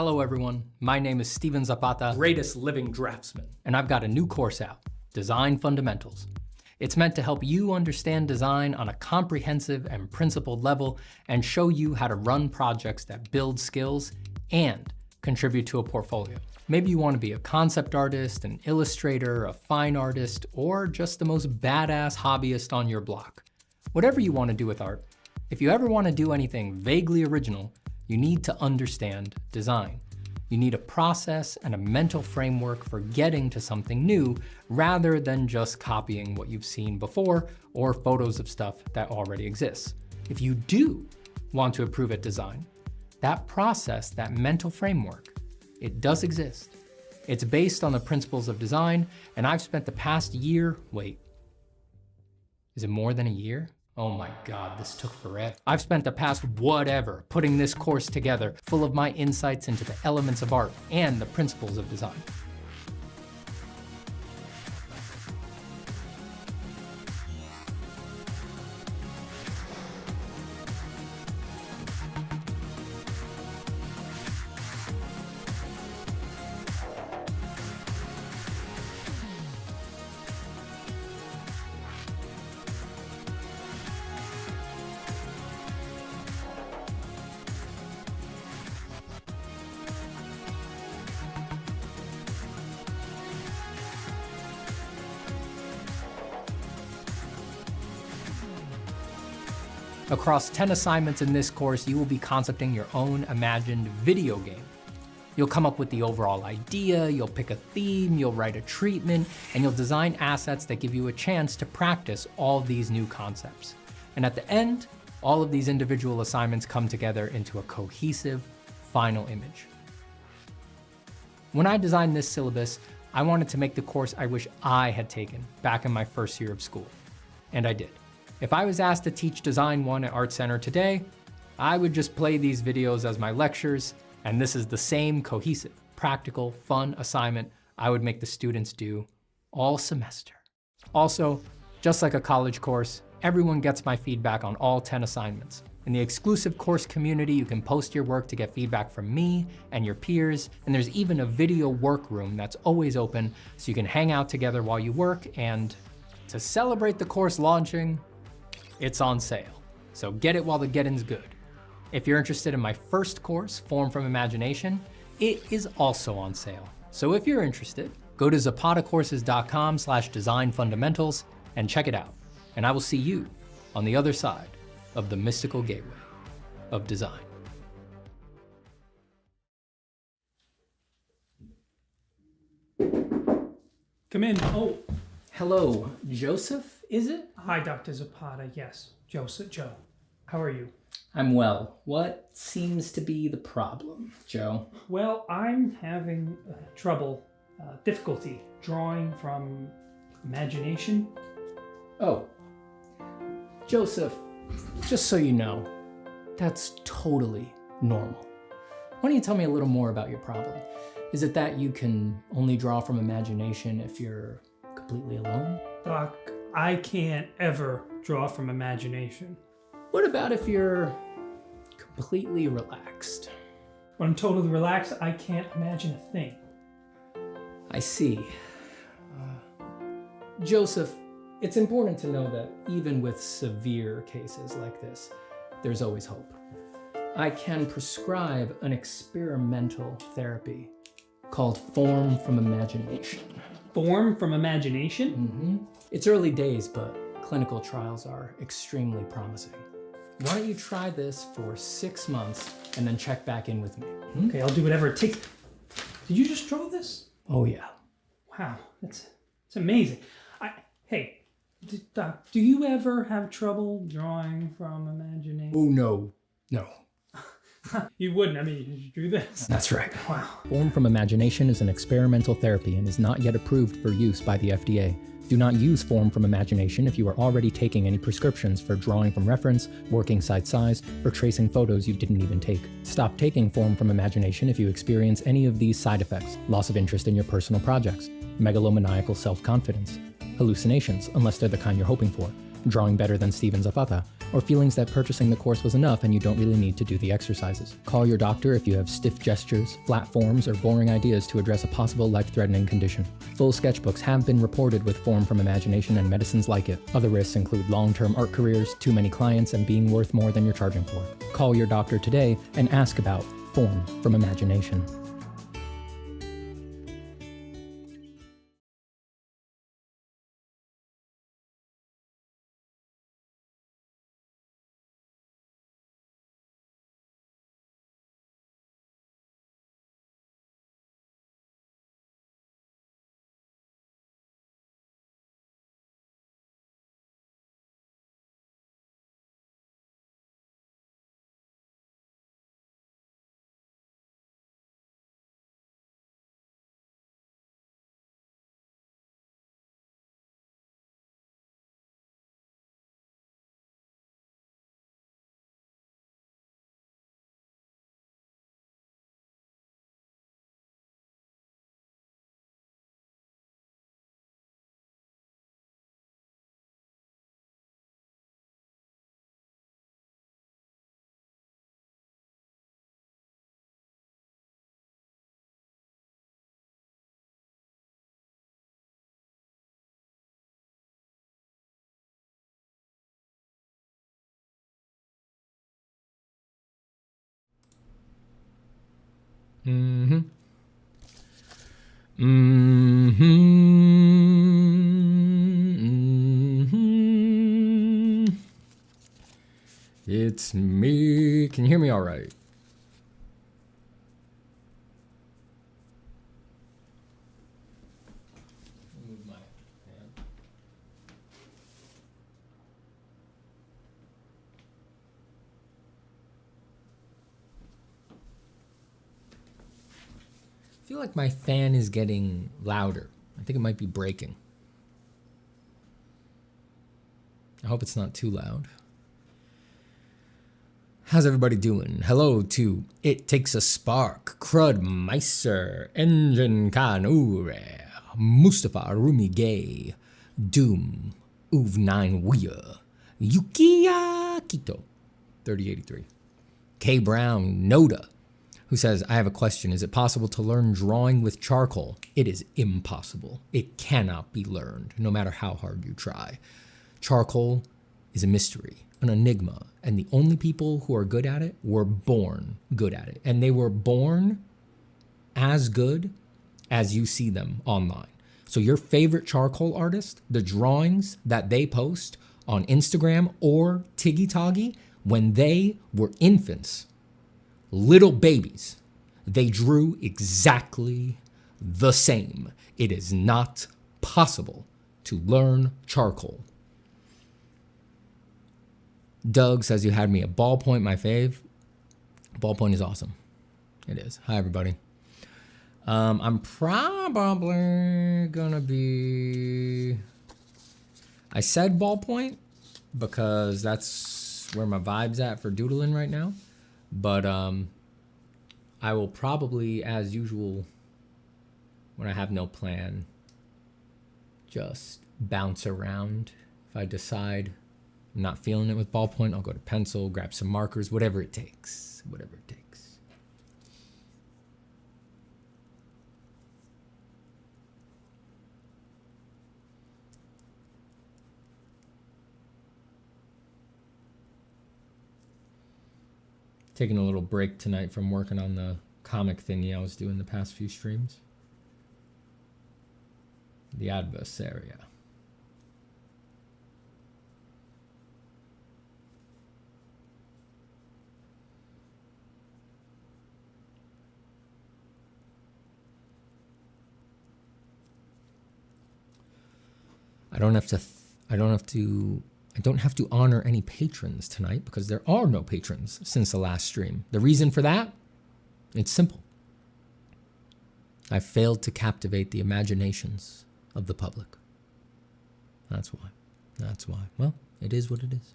Hello everyone, my name is Steven Zapata, greatest living draftsman, and I've got a new course out, Design Fundamentals. It's meant to help you understand design on a comprehensive and principled level and show you how to run projects that build skills and contribute to a portfolio. Maybe you want to be a concept artist, an illustrator, a fine artist, or just the most badass hobbyist on your block. Whatever you want to do with art, if you ever want to do anything vaguely original, you need to understand design. You need a process and a mental framework for getting to something new rather than just copying what you've seen before or photos of stuff that already exists. If you do want to improve at design, that process, that mental framework, it does exist. It's based on the principles of design, and I've spent the past year, is it more than a year? Oh my God, this took forever. I've spent the past whatever putting this course together, full of my insights into the elements of art and the principles of design. Across 10 assignments in this course, you will be concepting your own imagined video game. You'll come up with the overall idea, you'll pick a theme, you'll write a treatment, and you'll design assets that give you a chance to practice all these new concepts. And at the end, all of these individual assignments come together into a cohesive final image. When I designed this syllabus, I wanted to make the course I wish I had taken back in my first year of school. And I did. If I was asked to teach Design 1 at Art Center today, I would just play these videos as my lectures, and this is the same cohesive, practical, fun assignment I would make the students do all semester. Also, just like a college course, everyone gets my feedback on all 10 assignments. In the exclusive course community, you can post your work to get feedback from me and your peers, and there's even a video workroom that's always open so you can hang out together while you work, and to celebrate the course launching, it's on sale, so get it while the getting's good. If you're interested in my first course, Form from Imagination, it is also on sale. So if you're interested, go to zapatacourses.com/design fundamentals and check it out. And I will see you on the other side of the mystical gateway of design. Come in. Oh. Hello, Joseph, is it? Hi, Dr. Zapata. Yes, Joe. How are you? I'm well. What seems to be the problem, Joe? Well, I'm having difficulty drawing from imagination. Oh, Joseph, just so you know, that's totally normal. Why don't you tell me a little more about your problem? Is it that you can only draw from imagination if you're completely alone? Doc, I can't ever draw from imagination. What about if you're completely relaxed? When I'm totally relaxed, I can't imagine a thing. I see. Joseph, it's important to know that even with severe cases like this, there's always hope. I can prescribe an experimental therapy called Form from Imagination. Form from imagination? Mm-hmm. It's early days, but clinical trials are extremely promising. Why don't you try this for 6 months and then check back in with me? Okay, I'll do whatever it takes. Did you just draw this? Oh yeah. Wow, it's amazing. Hey, Doc, do you ever have trouble drawing from imagination? Oh no. You wouldn't, I mean, you do this. That's right. Wow. Form from Imagination is an experimental therapy and is not yet approved for use by the FDA. Do not use Form from Imagination if you are already taking any prescriptions for drawing from reference, working side size, or tracing photos you didn't even take. Stop taking Form from Imagination if you experience any of these side effects: loss of interest in your personal projects, megalomaniacal self-confidence, hallucinations, unless they're the kind you're hoping for, drawing better than Steven Zapata, or feelings that purchasing the course was enough and you don't really need to do the exercises. Call your doctor if you have stiff gestures, flat forms, or boring ideas to address a possible life-threatening condition. Full sketchbooks have been reported with form from imagination and medicines like it. Other risks include long-term art careers, too many clients, and being worth more than you're charging for. Call your doctor today and ask about form from imagination. Mm-hmm. Mm-hmm. Mm-hmm. It's me. Can you hear me all right? Move my hand. I feel like my fan is getting louder. I think it might be breaking. I hope it's not too loud. How's everybody doing? Hello to It Takes a Spark, Crud Meiser, Engine Kanure, Mustafa Rumi Gay, Doom, Uv9 Weir, Yukiya Kito, 3083, K Brown Noda, who says, I have a question. Is it possible to learn drawing with charcoal? It is impossible. It cannot be learned, no matter how hard you try. Charcoal is a mystery, an enigma, and the only people who are good at it were born good at it. And they were born as good as you see them online. So your favorite charcoal artist, the drawings that they post on Instagram or Tiggy when they were infants, little babies, they drew exactly the same. It is not possible to learn charcoal. Doug says you had me at ballpoint, my fave. Ballpoint is awesome. It is. Hi, everybody. I'm probably gonna be... I said ballpoint because that's where my vibe's at for doodling right now. But I will probably, as usual, when I have no plan, just bounce around. If I decide I'm not feeling it with ballpoint, I'll go to pencil, grab some markers, whatever it takes. Whatever it takes. Taking a little break tonight from working on the comic thingy I was doing the past few streams. The Adversaria. I don't have to honor any patrons tonight because there are no patrons since the last stream. The reason for that? It's simple. I failed to captivate the imaginations of the public. That's why. That's why. Well, it is what it is.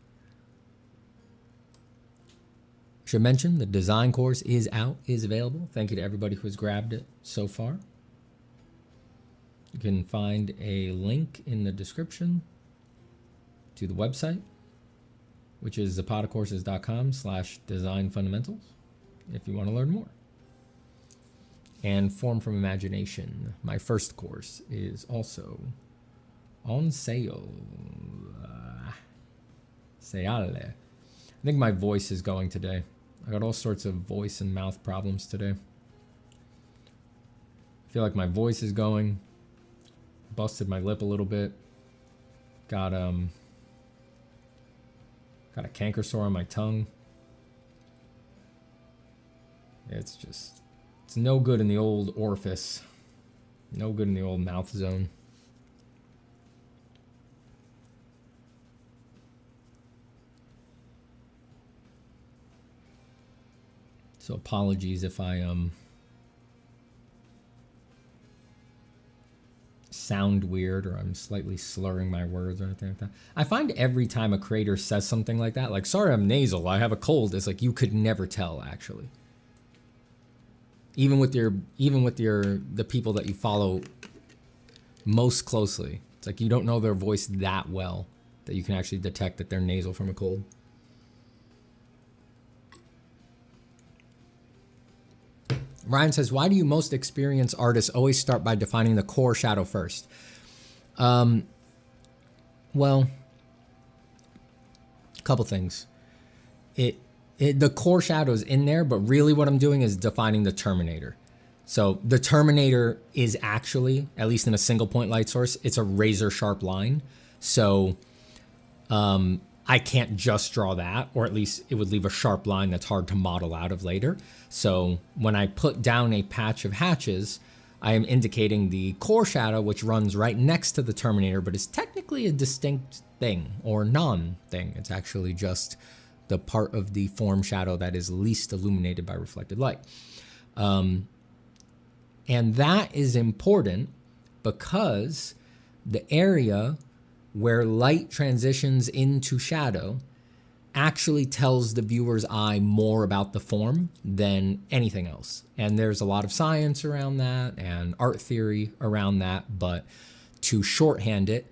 I should mention the design course is out, is available. Thank you to everybody who has grabbed it so far. You can find a link in the description to the website, which is zapatacourses.com/design fundamentals if you want to learn more. And Form from Imagination, my first course, is also on sale. Sale. I think my voice is going today. I got all sorts of voice and mouth problems today. I feel like my voice is going. Busted my lip a little bit. Got a canker sore on my tongue. It's no good in the old orifice. No good in the old mouth zone. So apologies if I sound weird or I'm slightly slurring my words or anything like that. I find every time a creator says something like that, like, sorry, I'm nasal, I have a cold, it's like you could never tell actually. Even with the people that you follow most closely. It's like you don't know their voice that well that you can actually detect that they're nasal from a cold. Ryan says, why do you most experienced artists always start by defining the core shadow first? Well, a couple things. The core shadow is in there, but really what I'm doing is defining the terminator. So the terminator is actually, at least in a single point light source, it's a razor sharp line. So I can't just draw that, or at least it would leave a sharp line that's hard to model out of later. So when I put down a patch of hatches, I am indicating the core shadow, which runs right next to the terminator, but is technically a distinct thing or non-thing. It's actually just the part of the form shadow that is least illuminated by reflected light. And that is important because the area where light transitions into shadow actually tells the viewer's eye more about the form than anything else. And there's a lot of science around that and art theory around that, but to shorthand it,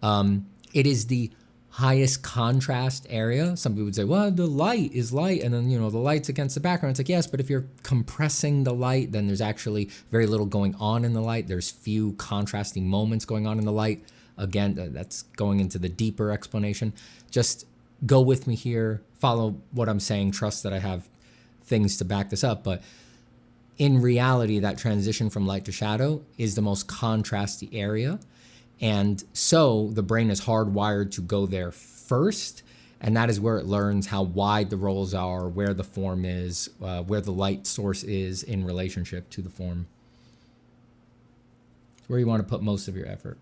it is the highest contrast area. Some people would say, well, the light is light, and then, the light's against the background. It's like, yes, but if you're compressing the light, then there's actually very little going on in the light. There's few contrasting moments going on in the light. Again, that's going into the deeper explanation. Just go with me here, follow what I'm saying, trust that I have things to back this up. But in reality, that transition from light to shadow is the most contrasty area. And so the brain is hardwired to go there first. And that is where it learns how wide the roles are, where the form is, where the light source is in relationship to the form. It's where you want to put most of your effort.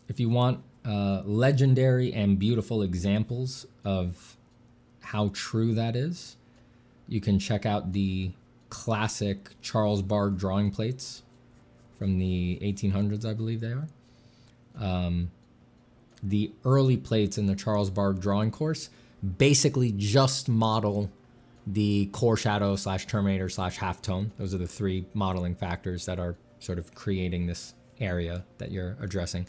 If you want legendary and beautiful examples of how true that is, you can check out the classic Charles Bard drawing plates from the 1800s, I believe they are. The early plates in the Charles Bard drawing course basically just model the core shadow / terminator / halftone. Those are the three modeling factors that are sort of creating this area that you're addressing.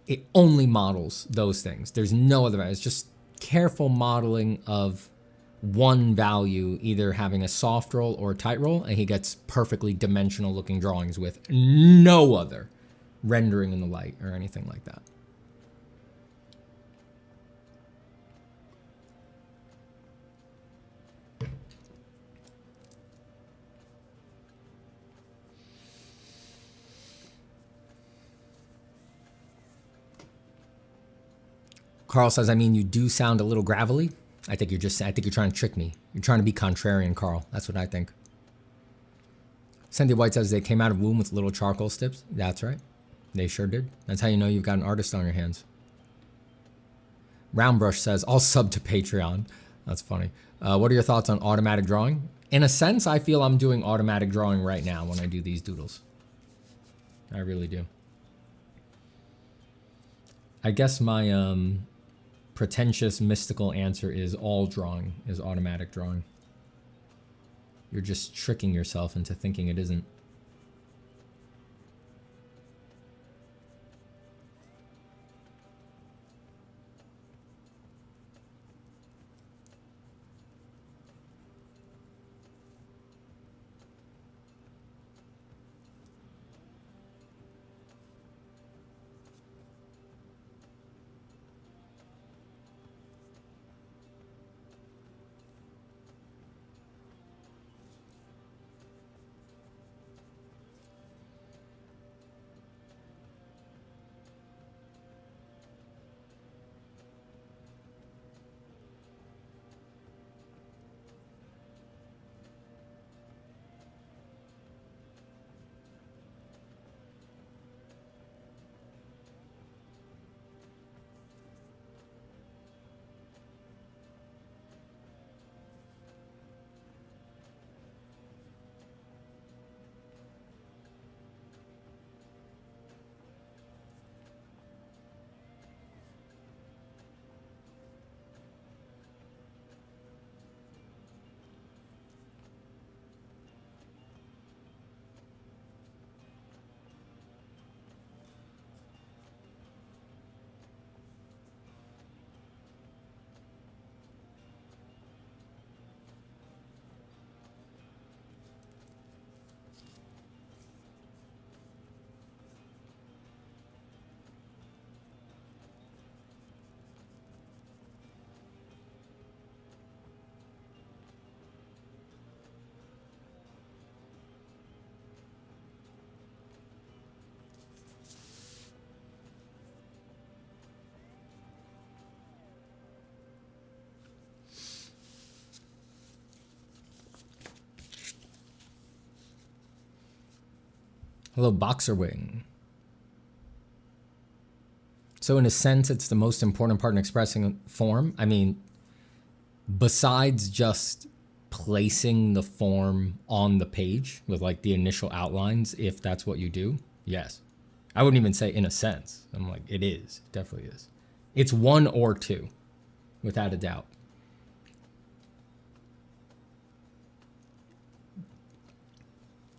It only models those things. There's no other. It's just careful modeling of one value, either having a soft roll or a tight roll, and he gets perfectly dimensional looking drawings with no other rendering in the light or anything like that. Carl says, I mean, you do sound a little gravelly. I think you're trying to trick me. You're trying to be contrarian, Carl. That's what I think. Cynthia White says they came out of womb with little charcoal tips. That's right. They sure did. That's how you know you've got an artist on your hands. Roundbrush says, I'll sub to Patreon. That's funny. What are your thoughts on automatic drawing? In a sense, I feel I'm doing automatic drawing right now when I do these doodles. I really do. I guess my pretentious mystical answer is all drawing is automatic drawing. You're just tricking yourself into thinking it isn't. Hello, Boxer Wing. So in a sense, it's the most important part in expressing form. I mean, besides just placing the form on the page with like the initial outlines, if that's what you do, yes. I wouldn't even say in a sense. I'm like, it is. It definitely is. It's one or two, without a doubt.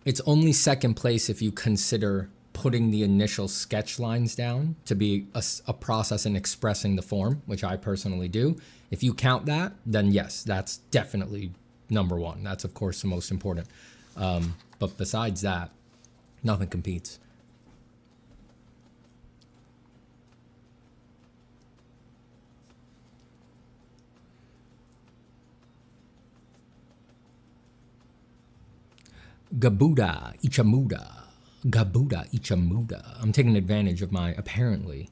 It's only second place if you consider putting the initial sketch lines down to be a process in expressing the form, which I personally do. If you count that, then yes, that's definitely number one. That's, of course, the most important. But besides that, nothing competes. Gabuda Ichamuda. Gabuda Ichamuda. I'm taking advantage of my apparently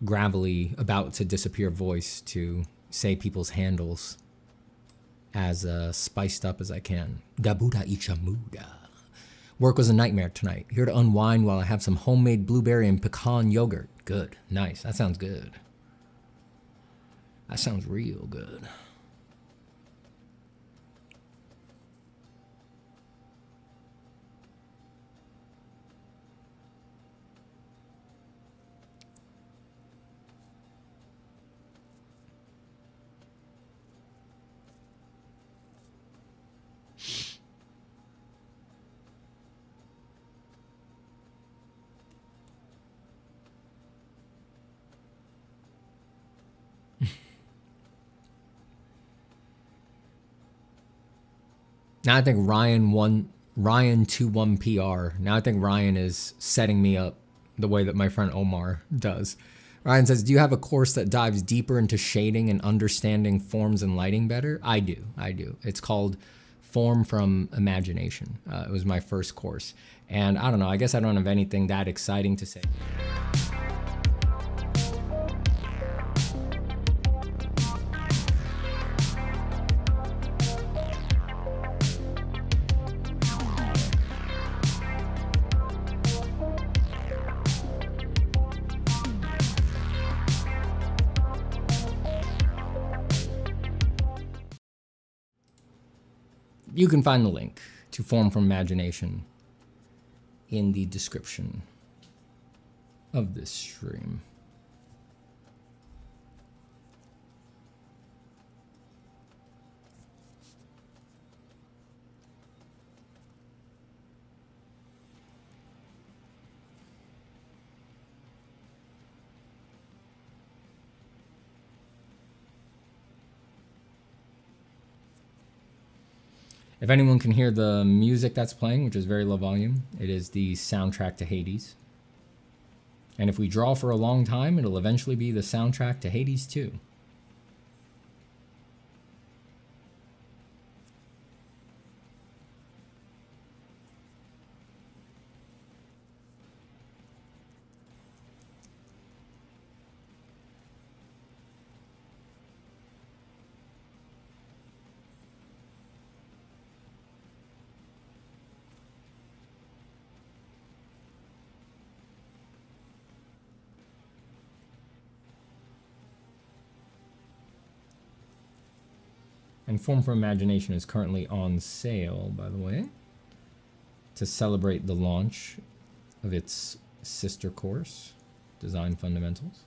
gravelly, about to disappear voice to say people's handles as spiced up as I can. Gabuda Ichamuda. Work was a nightmare tonight. Here to unwind while I have some homemade blueberry and pecan yogurt. Good. Nice. That sounds good. That sounds real good. Now I think Ryan 21 PR. Now I think Ryan is setting me up the way that my friend Omar does. Ryan says, do you have a course that dives deeper into shading and understanding forms and lighting better? I do. It's called Form from Imagination. It was my first course. And I don't know, I guess I don't have anything that exciting to say. You can find the link to Form from Imagination in the description of this stream. If anyone can hear the music that's playing, which is very low volume, it is the soundtrack to Hades. And if we draw for a long time, it'll eventually be the soundtrack to Hades 2. And Form from Imagination is currently on sale, by the way, to celebrate the launch of its sister course, Design Fundamentals.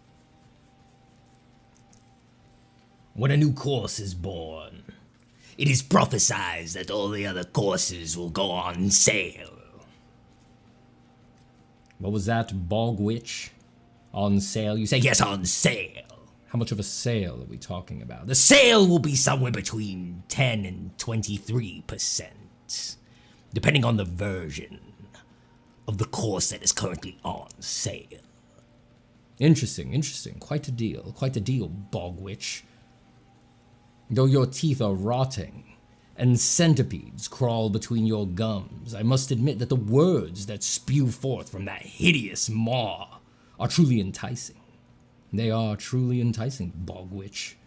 When a new course is born, it is prophesied that all the other courses will go on sale. What was that, Bog Witch? On sale? You say, Yes, on sale. how much of a sale are we talking about? The sale will be somewhere between 10 and 23%, depending on the version of the course that is currently on sale. Interesting. Quite a deal, Bog Witch. Though your teeth are rotting and centipedes crawl between your gums, I must admit that the words that spew forth from that hideous maw are truly enticing. They are truly enticing, Bog Witch.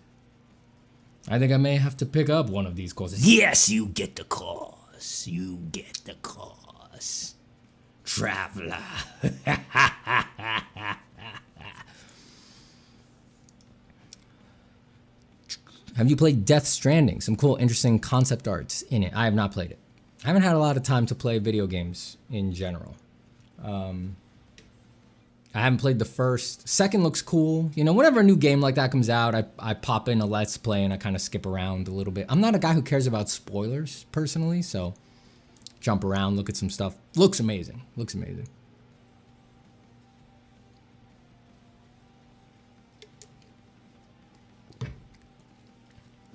I think I may have to pick up one of these courses. Yes, you get the course. traveler. Have you played Death Stranding? Some cool, interesting concept arts in it. I have not played it. I haven't had a lot of time to play video games in general. I haven't played the first. Second looks cool. You know, whenever a new game like that comes out, I pop in a Let's Play and I kind of skip around a little bit. I'm not a guy who cares about spoilers, personally, so jump around, look at some stuff. Looks amazing. Looks amazing.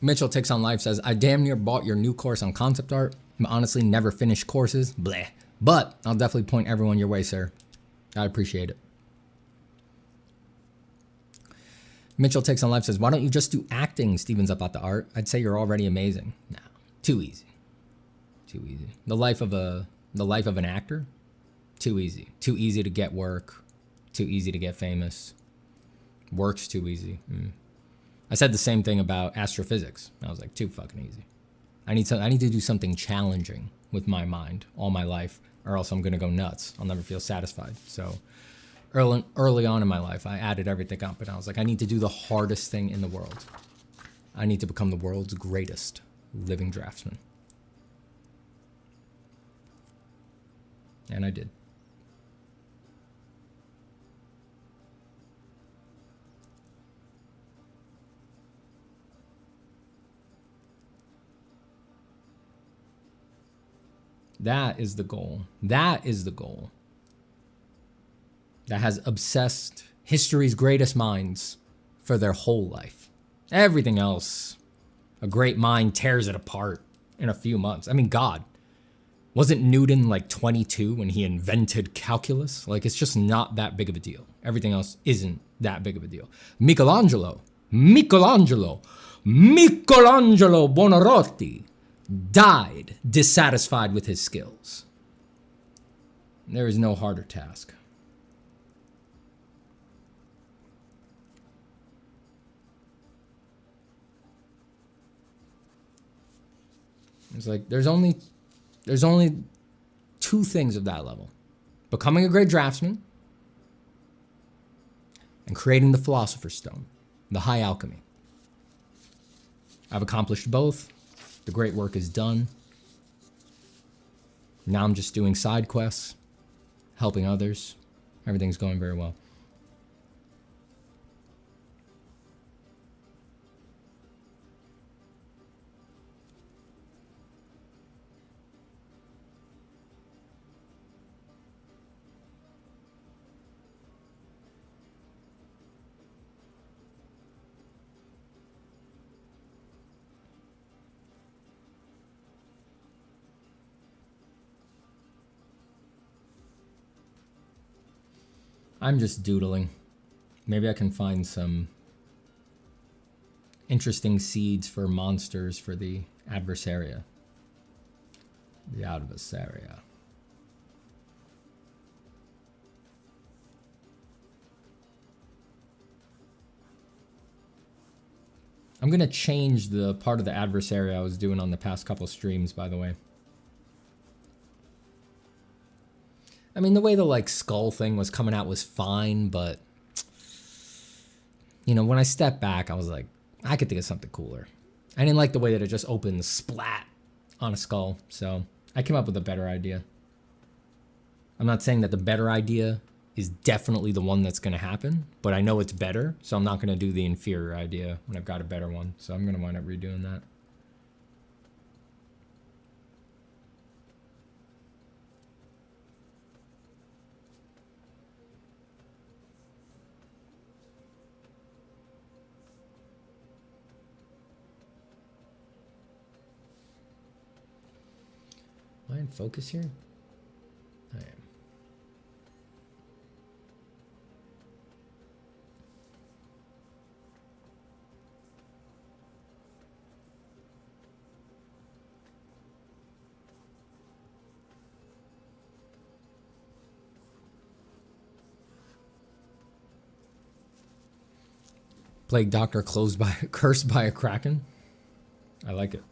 Mitchell Takes on Life says, I damn near bought your new course on concept art. I'm honestly never finished courses. Bleh. But I'll definitely point everyone your way, sir. I appreciate it. Mitchell Takes on Life says, why don't you just do acting? Steven's up at the art. I'd say you're already amazing. No, too easy. Too easy. The life of an actor? Too easy. Too easy to get work. Too easy to get famous. Work's too easy. I said the same thing about astrophysics. I was like, too fucking easy. I need to do something challenging with my mind all my life, or else I'm gonna go nuts. I'll never feel satisfied. So early on in my life, I added everything up, and I was like, I need to do the hardest thing in the world. I need to become the world's greatest living draftsman. And I did. That is the goal. That is the goal. That has obsessed history's greatest minds for their whole life. Everything else, a great mind tears it apart in a few months. I mean, God, wasn't Newton like 22 when he invented calculus? Like, it's just not that big of a deal. Everything else isn't that big of a deal. Michelangelo Buonarroti died dissatisfied with his skills. There is no harder task. It's like there's only two things of that level: becoming a great draftsman and creating the Philosopher's Stone, the high alchemy. I've accomplished both. The great work is done. Now I'm just doing side quests, helping others. Everything's going very well. I'm just doodling. Maybe I can find some interesting seeds for monsters for the adversaria. The adversaria. I'm gonna change the part of the adversary I was doing on the past couple streams, by the way. I mean, the way the like skull thing was coming out was fine, but you know, when I stepped back, I was like, I could think of something cooler. I didn't like the way that it just opened splat on a skull, so I came up with a better idea. I'm not saying that the better idea is definitely the one that's gonna happen, but I know it's better, so I'm not gonna do the inferior idea when I've got a better one. So I'm gonna wind up redoing that. Am I in focus here? I am. Plague Doctor cursed by a kraken. I like it.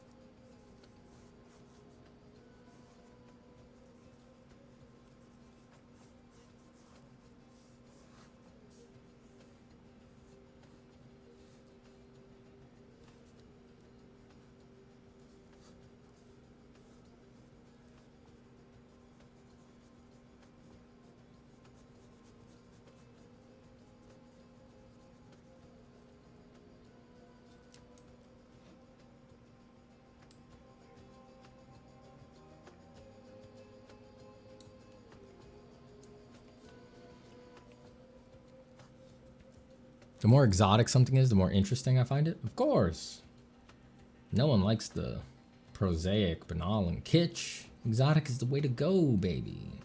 The more exotic something is, the more interesting I find it. Of course. No one likes the prosaic, banal, and kitsch. Exotic is the way to go, baby.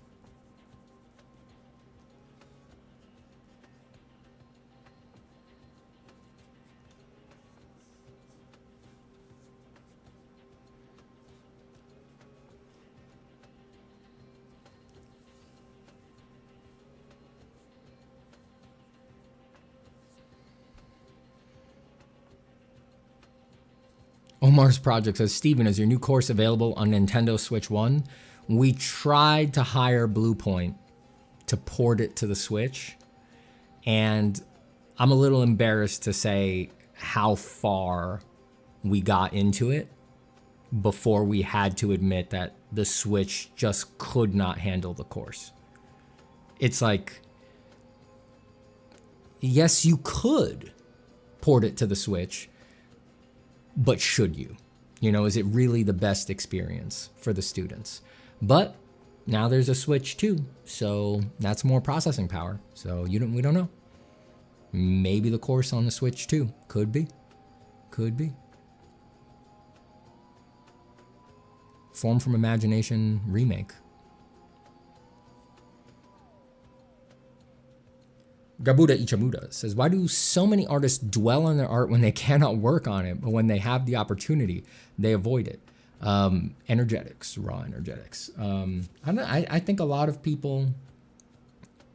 Omar's Project says, Steven, is your new course available on Nintendo Switch 1? We tried to hire Bluepoint to port it to the Switch, and I'm a little embarrassed to say how far we got into it before we had to admit that the Switch just could not handle the course. It's like, yes, you could port it to the Switch, but should you? You know, is it really the best experience for the students? But now there's a Switch 2, so that's more processing power. So we don't know. Maybe the course on the Switch 2 could be. Form from Imagination remake. Gabuda Ichamuda says, why do so many artists dwell on their art when they cannot work on it, but when they have the opportunity, they avoid it? Energetics, raw energetics. I think a lot of people,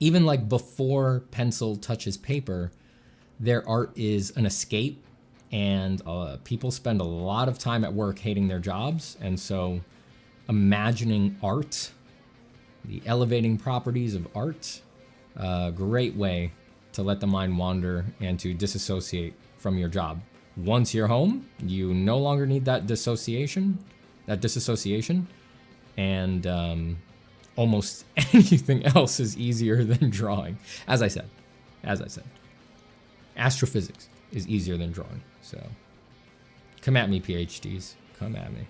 even like before pencil touches paper, their art is an escape, and people spend a lot of time at work hating their jobs, and so imagining art, the elevating properties of art, great way to let the mind wander and to disassociate from your job. Once you're home, you no longer need that disassociation, and almost anything else is easier than drawing. As I said, astrophysics is easier than drawing. So come at me, PhDs, come at me.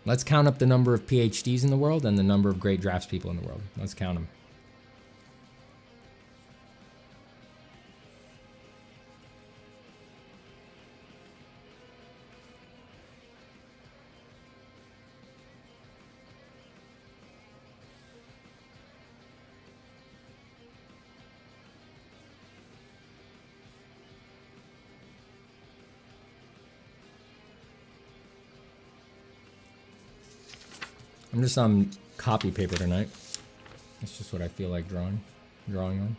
Let's count up the number of PhDs in the world and the number of great draftspeople in the world. Let's count them. I'm just on copy paper tonight. That's just what I feel like drawing on.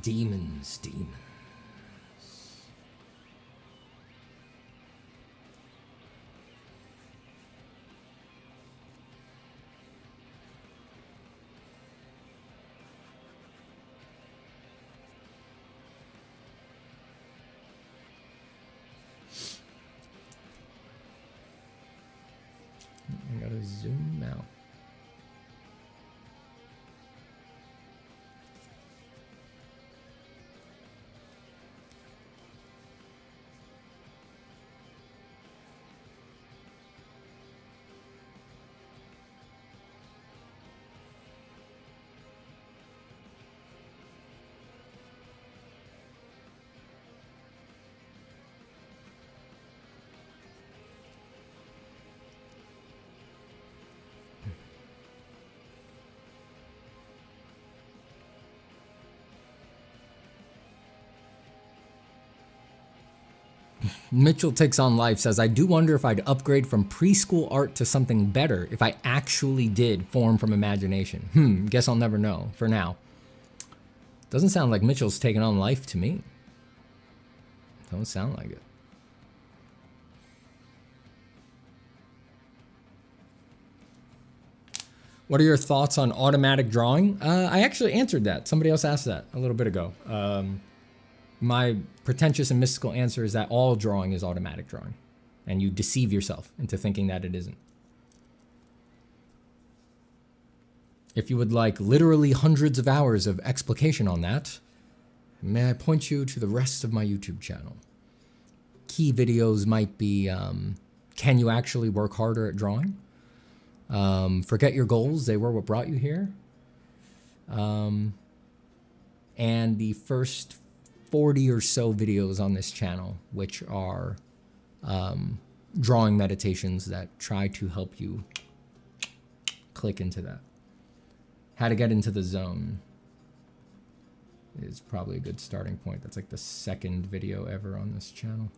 Demons. I gotta zoom out. Mitchell Takes on Life says, I do wonder if I'd upgrade from preschool art to something better if I actually did form from imagination. Guess I'll never know for now. Doesn't sound like Mitchell's taking on life to me. Don't sound like it. What are your thoughts on automatic drawing? I actually answered that. Somebody else asked that a little bit ago. my pretentious and mystical answer is that all drawing is automatic drawing, and you deceive yourself into thinking that it isn't. If you would like literally hundreds of hours of explication on that, may I point you to the rest of my YouTube channel. Key videos might be, can you actually work harder at drawing? Forget your goals, they were what brought you here. And the first 40 or so videos on this channel, which are drawing meditations that try to help you click into that. How to get into the zone is probably a good starting point. That's like the second video ever on this channel.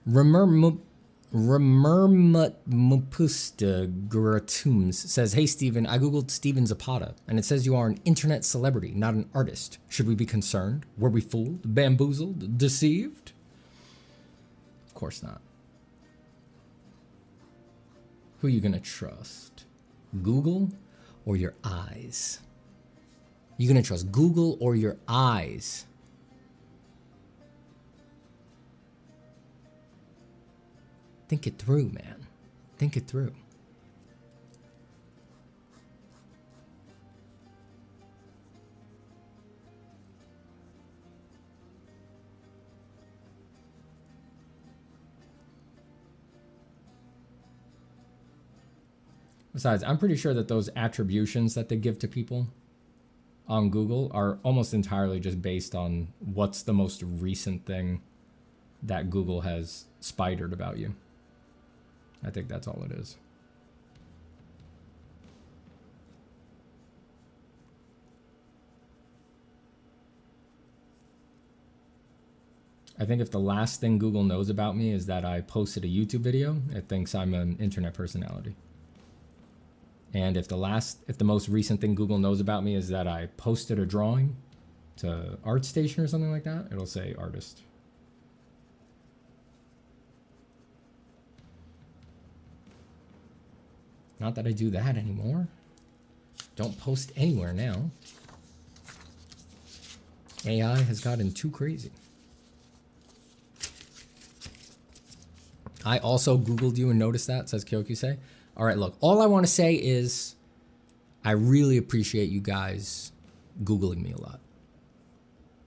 Remurmutmupusta Gratums says, hey Steven, I googled Steven Zapata and it says you are an internet celebrity, not an artist. Should we be concerned? Were we fooled, bamboozled, deceived? Of course not. Who are you gonna trust? Google or your eyes? You gonna trust Google or your eyes? Think it through, man. Think it through. Besides, I'm pretty sure that those attributions that they give to people on Google are almost entirely just based on what's the most recent thing that Google has spidered about you. I think that's all it is. I think if the last thing Google knows about me is that I posted a YouTube video, it thinks I'm an internet personality. And if the most recent thing Google knows about me is that I posted a drawing to ArtStation or something like that, it'll say artist. Not that I do that anymore. Don't post anywhere now. AI has gotten too crazy. I also Googled you and noticed that, says Kyokuse. All right, look, all I want to say is I really appreciate you guys Googling me a lot.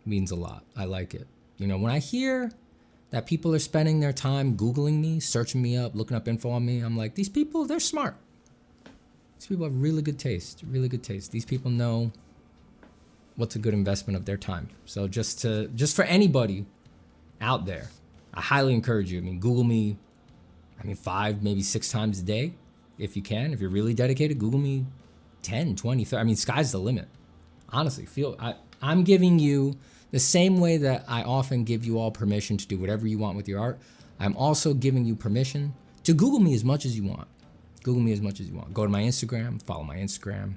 It means a lot. I like it. You know, when I hear that people are spending their time Googling me, searching me up, looking up info on me, I'm like, these people, they're smart. These people have really good taste, really good taste. These people know what's a good investment of their time. So just for anybody out there, I highly encourage you. I mean, Google me, 5, maybe 6 times a day if you can. If you're really dedicated, Google me 10, 20, 30. Sky's the limit. Honestly, I'm giving you the same way that I often give you all permission to do whatever you want with your art. I'm also giving you permission to Google me as much as you want. Google me as much as you want. Go to my Instagram, follow my Instagram.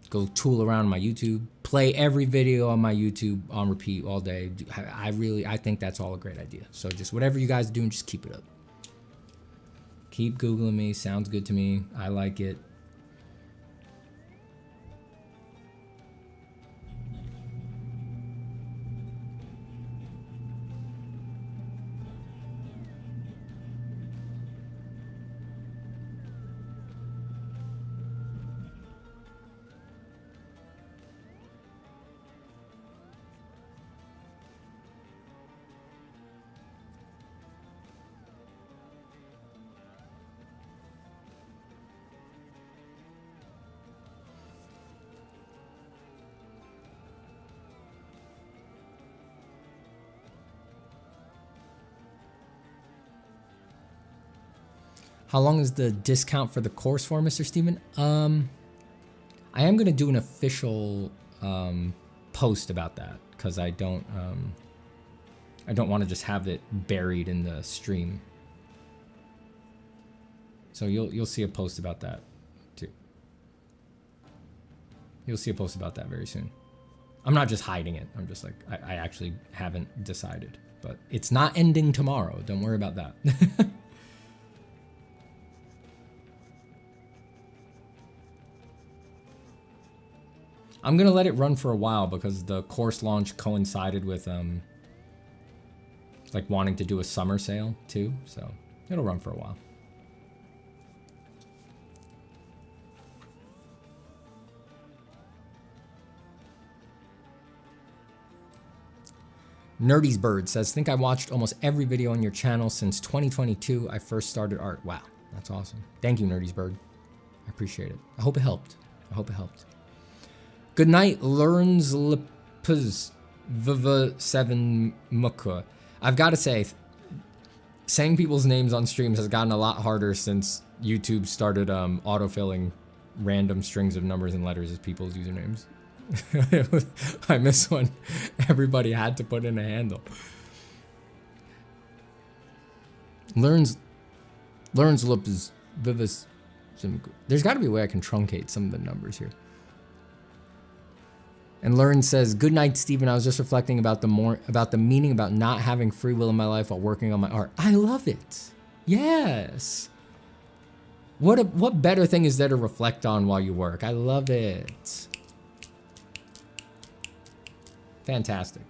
Go tool around my YouTube. Play every video on my YouTube on repeat all day. I think that's all a great idea. So just whatever you guys are doing, just keep it up. Keep Googling me. Sounds good to me. I like it. How long is the discount for the course for, Mr. Steven? I am gonna do an official post about that because I don't want to just have it buried in the stream. So you'll see a post about that too. You'll see a post about that very soon. I'm not just hiding it. I'm just like I actually haven't decided, but it's not ending tomorrow. Don't worry about that. I'm gonna let it run for a while because the course launch coincided with like wanting to do a summer sale too, so it'll run for a while. Nerdy's Bird says, think I watched almost every video on your channel since 2022. I first started art. Wow, that's awesome. Thank you, Nerdy's Bird. I appreciate it. I hope it helped. I hope it helped. Good night, Learns Lipuz Viva 7 Mukha. I've got to say, saying people's names on streams has gotten a lot harder since YouTube started autofilling random strings of numbers and letters as people's usernames. I miss when everybody had to put in a handle. Learns Lipuz Viva. There's got to be a way I can truncate some of the numbers here. And Learn says, good night, Stephen. I was just reflecting about the meaning about not having free will in my life while working on my art. I love it. Yes. What better thing is there to reflect on while you work? I love it. Fantastic.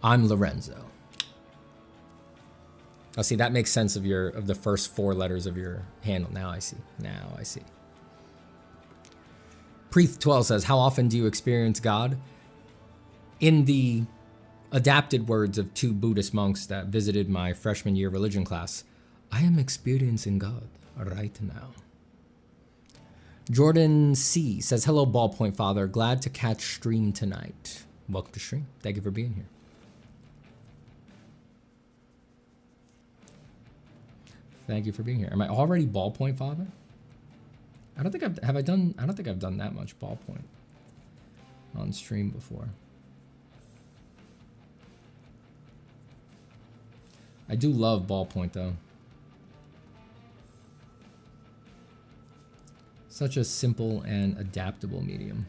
I'm Lorenzo. Oh, see, that makes sense of the first 4 letters of your handle. Now I see. Now I see. Preeth12 says, how often do you experience God? In the adapted words of 2 Buddhist monks that visited my freshman year religion class, I am experiencing God right now. Jordan C says, hello, Ballpoint Father. Glad to catch stream tonight. Welcome to stream. Thank you for being here. Thank you for being here. Am I already Ballpoint Father? I don't think I've done that much Ballpoint on stream before. I do love Ballpoint though. Such a simple and adaptable medium.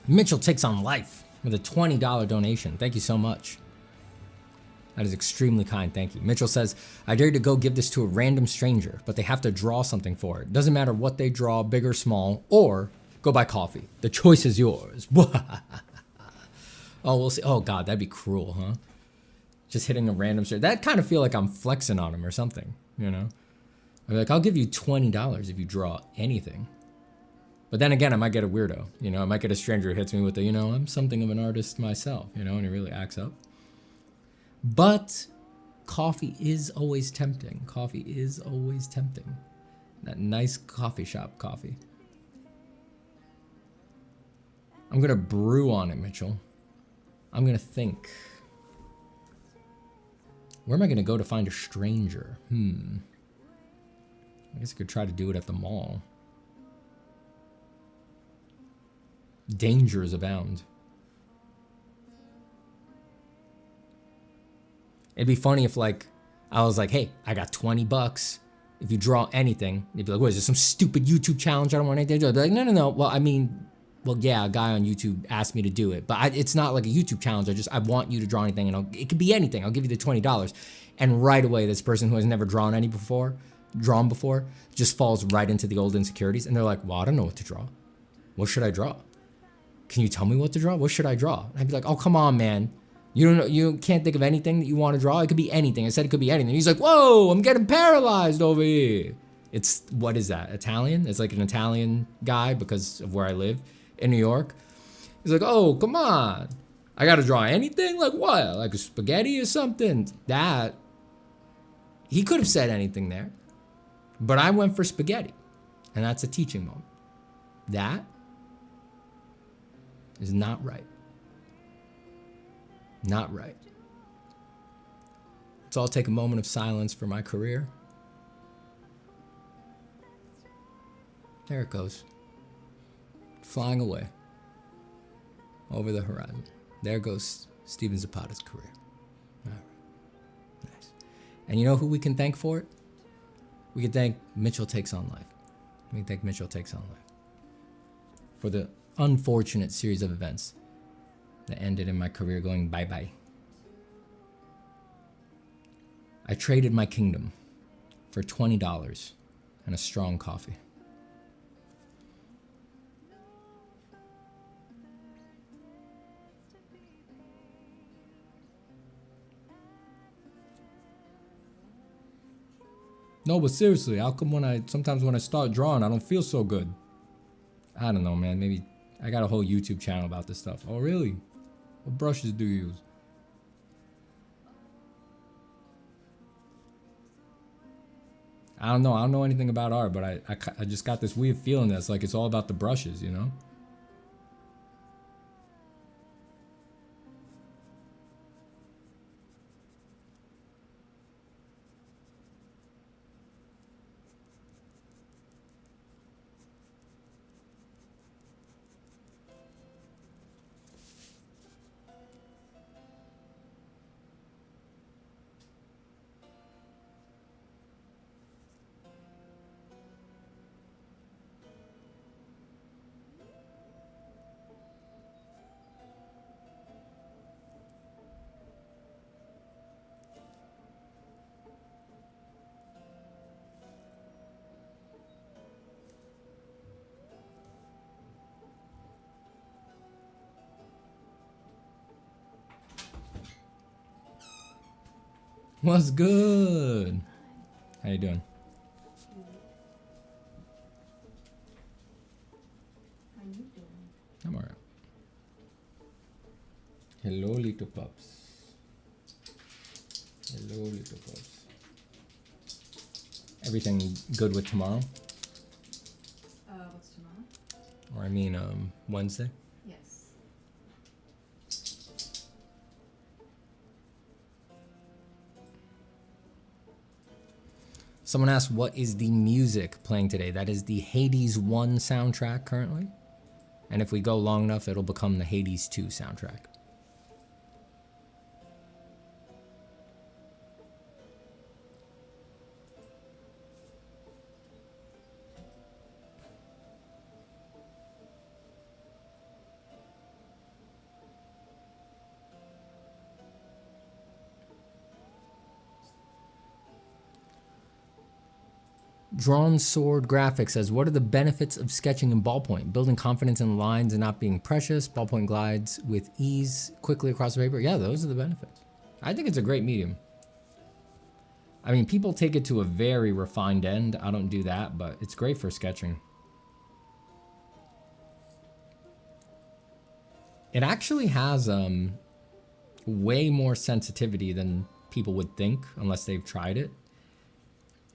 Mitchell Takes on Life with a $20 donation. Thank you so much. That is extremely kind, thank you. Mitchell says, I dare you to go give this to a random stranger, but they have to draw something for it. Doesn't matter what they draw, big or small, or go buy coffee. The choice is yours. Oh, we'll see. Oh, God, that'd be cruel, huh? Just hitting a random stranger. That kind of feel like I'm flexing on him or something, you know? I'm like, I'll give you $20 if you draw anything. But then again, I might get a weirdo, you know? I might get a stranger who hits me with the, you know, I'm something of an artist myself, you know, and he really acts up. But coffee is always tempting. Coffee is always tempting. That nice coffee shop coffee. I'm gonna brew on it, Mitchell. I'm gonna think. Where am I gonna go to find a stranger? I guess I could try to do it at the mall. Dangers abound. It'd be funny if, like, I was like, hey, I got $20. If you draw anything, they'd be like, what is this, some stupid YouTube challenge? I don't want anything to do. I'd be like, no. Well, I mean, well, yeah, a guy on YouTube asked me to do it, but it's not like a YouTube challenge. I want you to draw anything, and it could be anything. I'll give you the $20. And right away, this person who has never drawn before, just falls right into the old insecurities. And they're like, well, I don't know what to draw. What should I draw? Can you tell me what to draw? What should I draw? And I'd be like, oh, come on, man. You don't know, you can't think of anything that you want to draw? It could be anything. I said it could be anything. He's like, whoa, I'm getting paralyzed over here. It's, what is that, Italian? It's like an Italian guy because of where I live in New York. He's like, oh, come on. I got to draw anything? Like what? Like a spaghetti or something? That, he could have said anything there. But I went for spaghetti. And that's a teaching moment. That is not right. Not right. So I'll take a moment of silence for my career. There it goes. Flying away. Over the horizon. There goes Steven Zapata's career. All right. Nice. And you know who we can thank for it? We can thank Mitchell Takes on Life. We can thank Mitchell Takes on Life for the unfortunate series of events that ended in my career going bye-bye. I traded my kingdom for $20 and a strong coffee. No, but seriously, how come sometimes when I start drawing, I don't feel so good? I don't know, man. Maybe I got a whole YouTube channel about this stuff. Oh, really? What brushes do you use? I don't know. I don't know anything about art, but I just got this weird feeling that's like it's all about the brushes, you know? What's good? How you doing? How you doing? I'm alright. Hello, little pups. Hello, little pups. Everything good with tomorrow? What's tomorrow? Or I mean, Wednesday? Yes. Someone asked, what is the music playing today? That is the Hades 1 soundtrack currently. And if we go long enough, it'll become the Hades 2 soundtrack. Drawn Sword Graphics says, what are the benefits of sketching in ballpoint? Building confidence in lines and not being precious. Ballpoint glides with ease quickly across the paper. Yeah, those are the benefits. I think it's a great medium. I mean, people take it to a very refined end. I don't do that, but it's great for sketching. It actually has way more sensitivity than people would think unless they've tried it.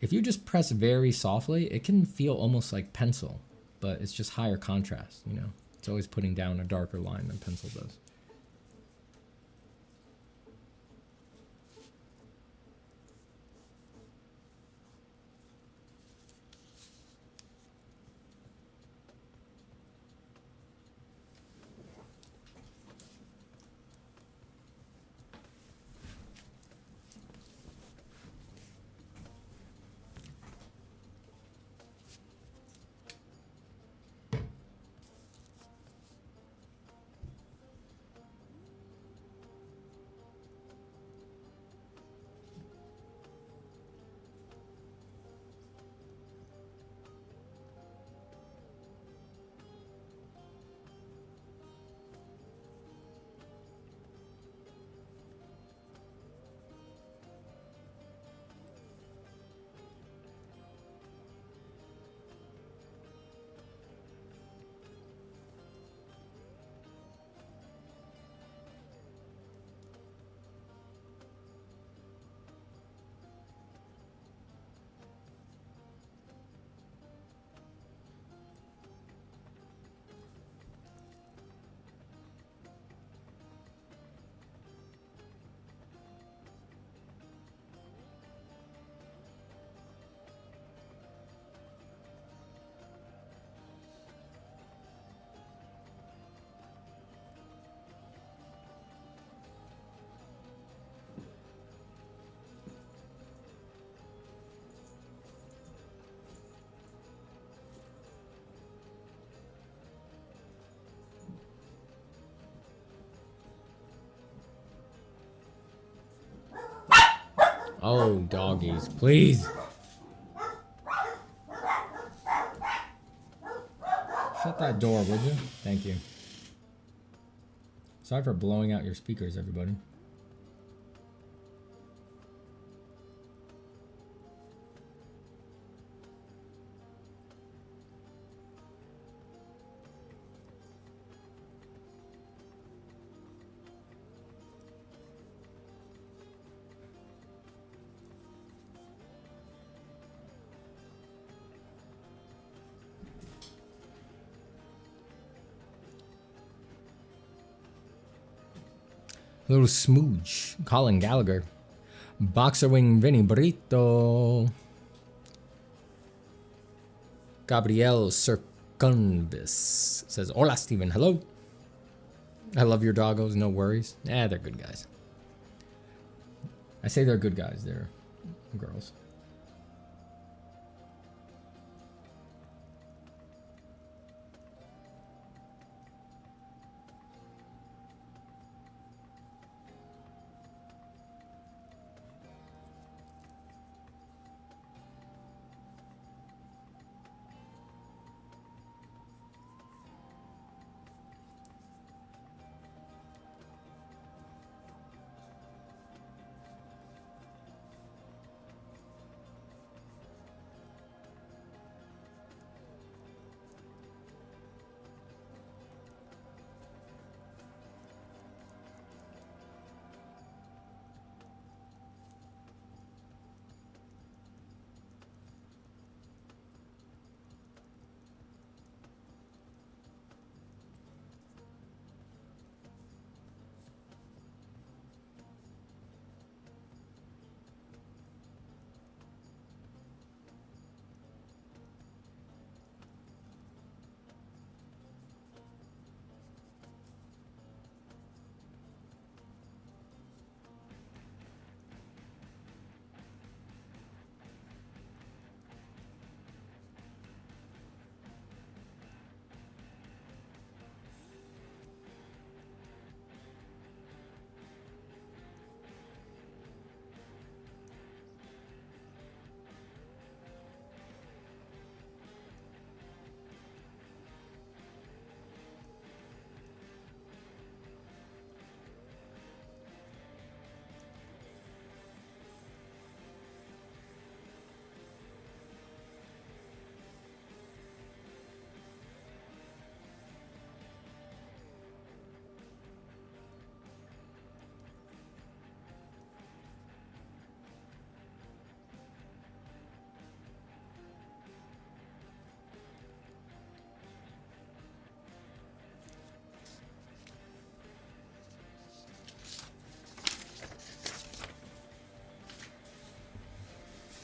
If you just press very softly, it can feel almost like pencil, but it's just higher contrast, you know? It's always putting down a darker line than pencil does. Oh, doggies, please. Shut that door, would you? Thank you. Sorry for blowing out your speakers, everybody. Little smooch. Colin Gallagher. Boxer Wing Vinny Burrito. Gabriel Circunvis says, hola, Steven. Hello. I love your doggos. No worries. They're good guys. I say they're good guys. They're girls.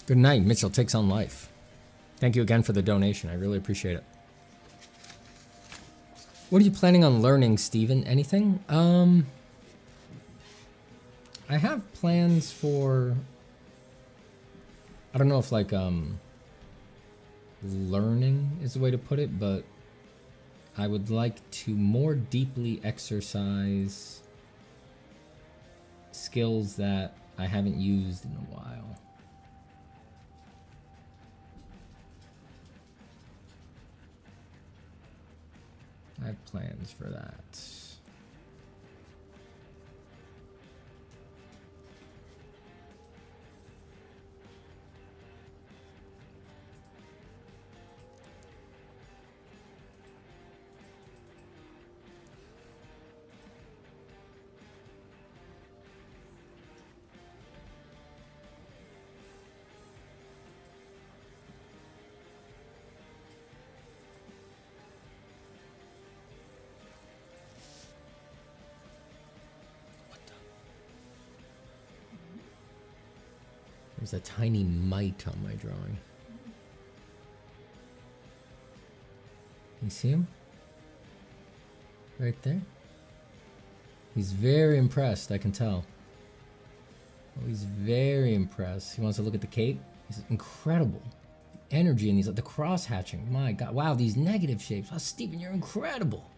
Good night. Mitchell takes on life. Thank you again for the donation. I really appreciate it. What are you planning on learning, Steven? Anything? I have plans for, I don't know if like learning is the way to put it, but I would like to more deeply exercise skills that I haven't used in a while. I have plans for that. There's a tiny mite on my drawing. You see him? Right there? He's very impressed, I can tell. Oh, he's very impressed. He wants to look at the cape. He's incredible. Energy in these, the cross hatching. My God, wow, these negative shapes. Wow, Stephen, you're incredible.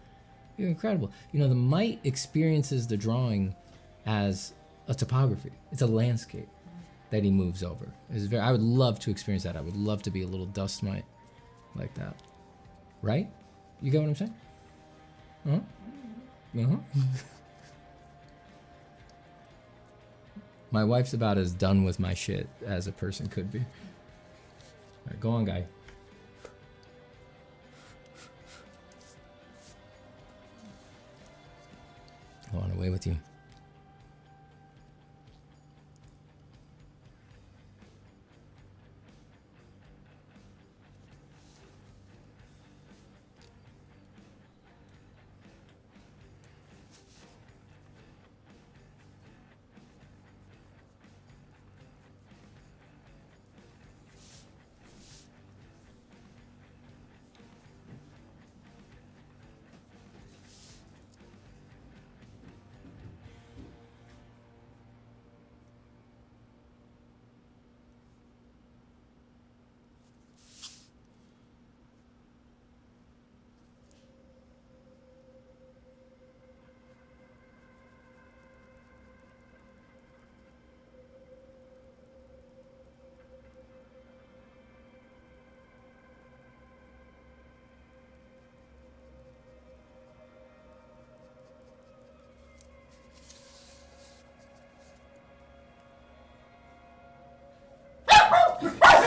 You're incredible. You know, the mite experiences the drawing as a topography. It's a landscape that he moves over. I would love to experience that. I would love to be a little dust mite like that. Right? You get what I'm saying? Uh-huh. Uh-huh. My wife's about as done with my shit as a person could be. All right, go on, guy. Go on, away with you.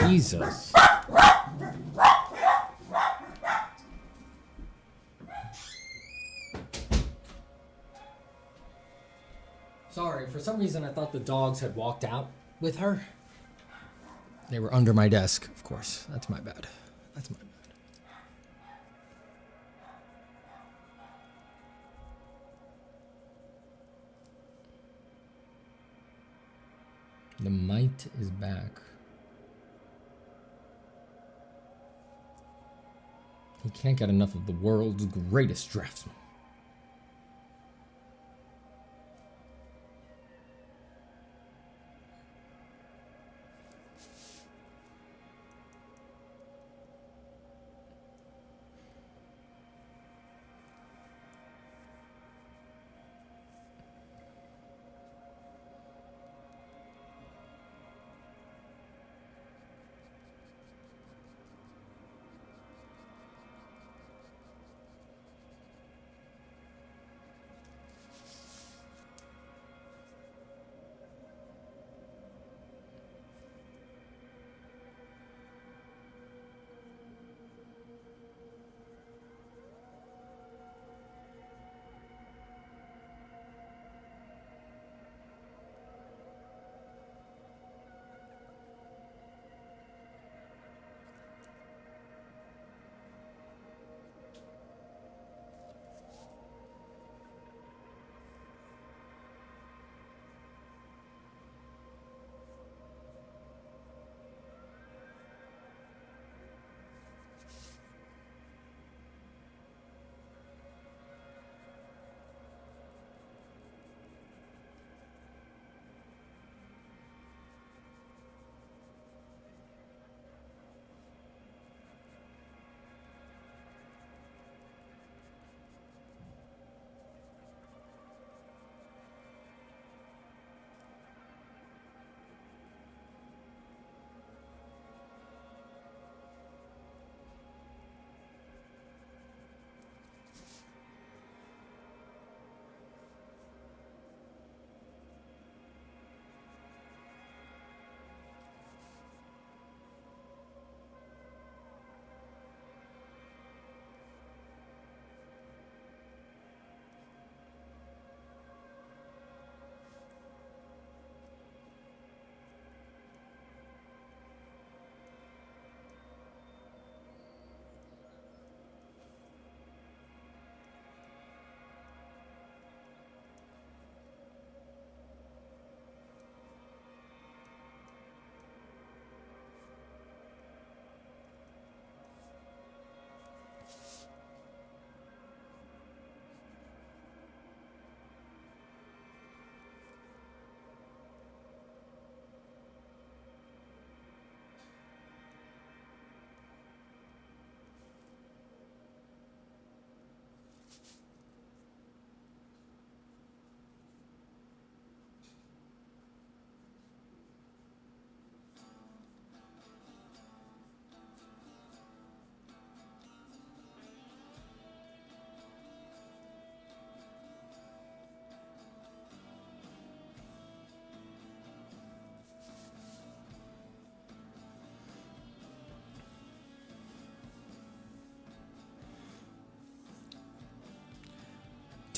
Jesus. Sorry, for some reason I thought the dogs had walked out with her. They were under my desk, of course. That's my bad. That's my bad. The mite is back. He can't get enough of the world's greatest draftsman.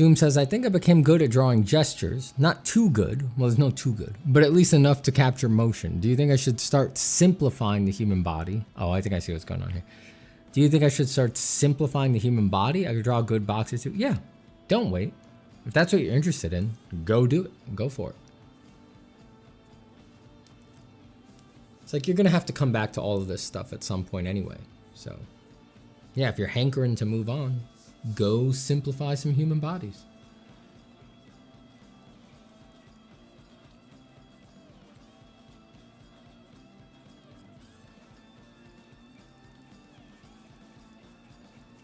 Doom says, I think I became good at drawing gestures. Not too good. Well, there's no too good. But at least enough to capture motion. Do you think I should start simplifying the human body? Oh, I think I see what's going on here. Do you think I should start simplifying the human body? I could draw good boxes too. Yeah, don't wait. If that's what you're interested in, go do it. Go for it. It's like you're going to have to come back to all of this stuff at some point anyway. So, yeah, if you're hankering to move on, go simplify some human bodies.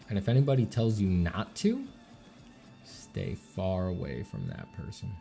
And if anybody tells you not to, stay far away from that person.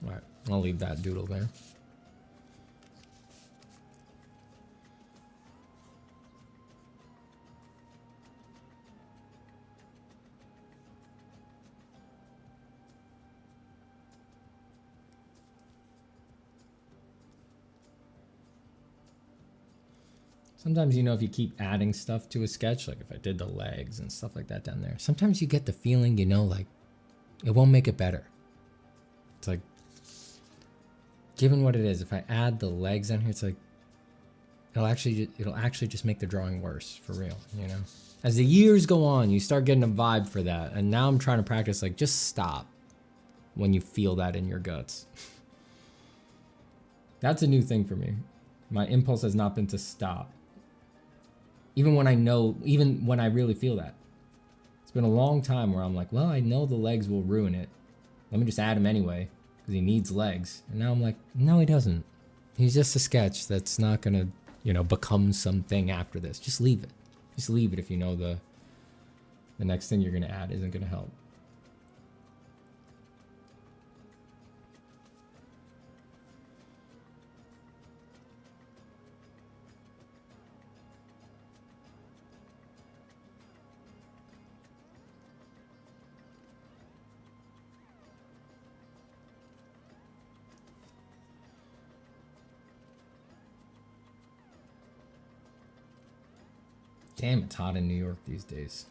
All right, I'll leave that doodle there. Sometimes, if you keep adding stuff to a sketch, like if I did the legs and stuff like that down there, sometimes you get the feeling, like it won't make it better. It's like, given what it is, if I add the legs on here, it's like, it'll actually just make the drawing worse, for real, As the years go on, you start getting a vibe for that. And now I'm trying to practice, like, just stop when you feel that in your guts. That's a new thing for me. My impulse has not been to stop. Even when I really feel that. It's been a long time where I'm like, well, I know the legs will ruin it. Let me just add him anyway, because he needs legs. And now I'm like, no, he doesn't. He's just a sketch that's not going to, become something after this. Just leave it. Just leave it if you know the next thing you're going to add isn't going to help. Damn, it's hot in New York these days.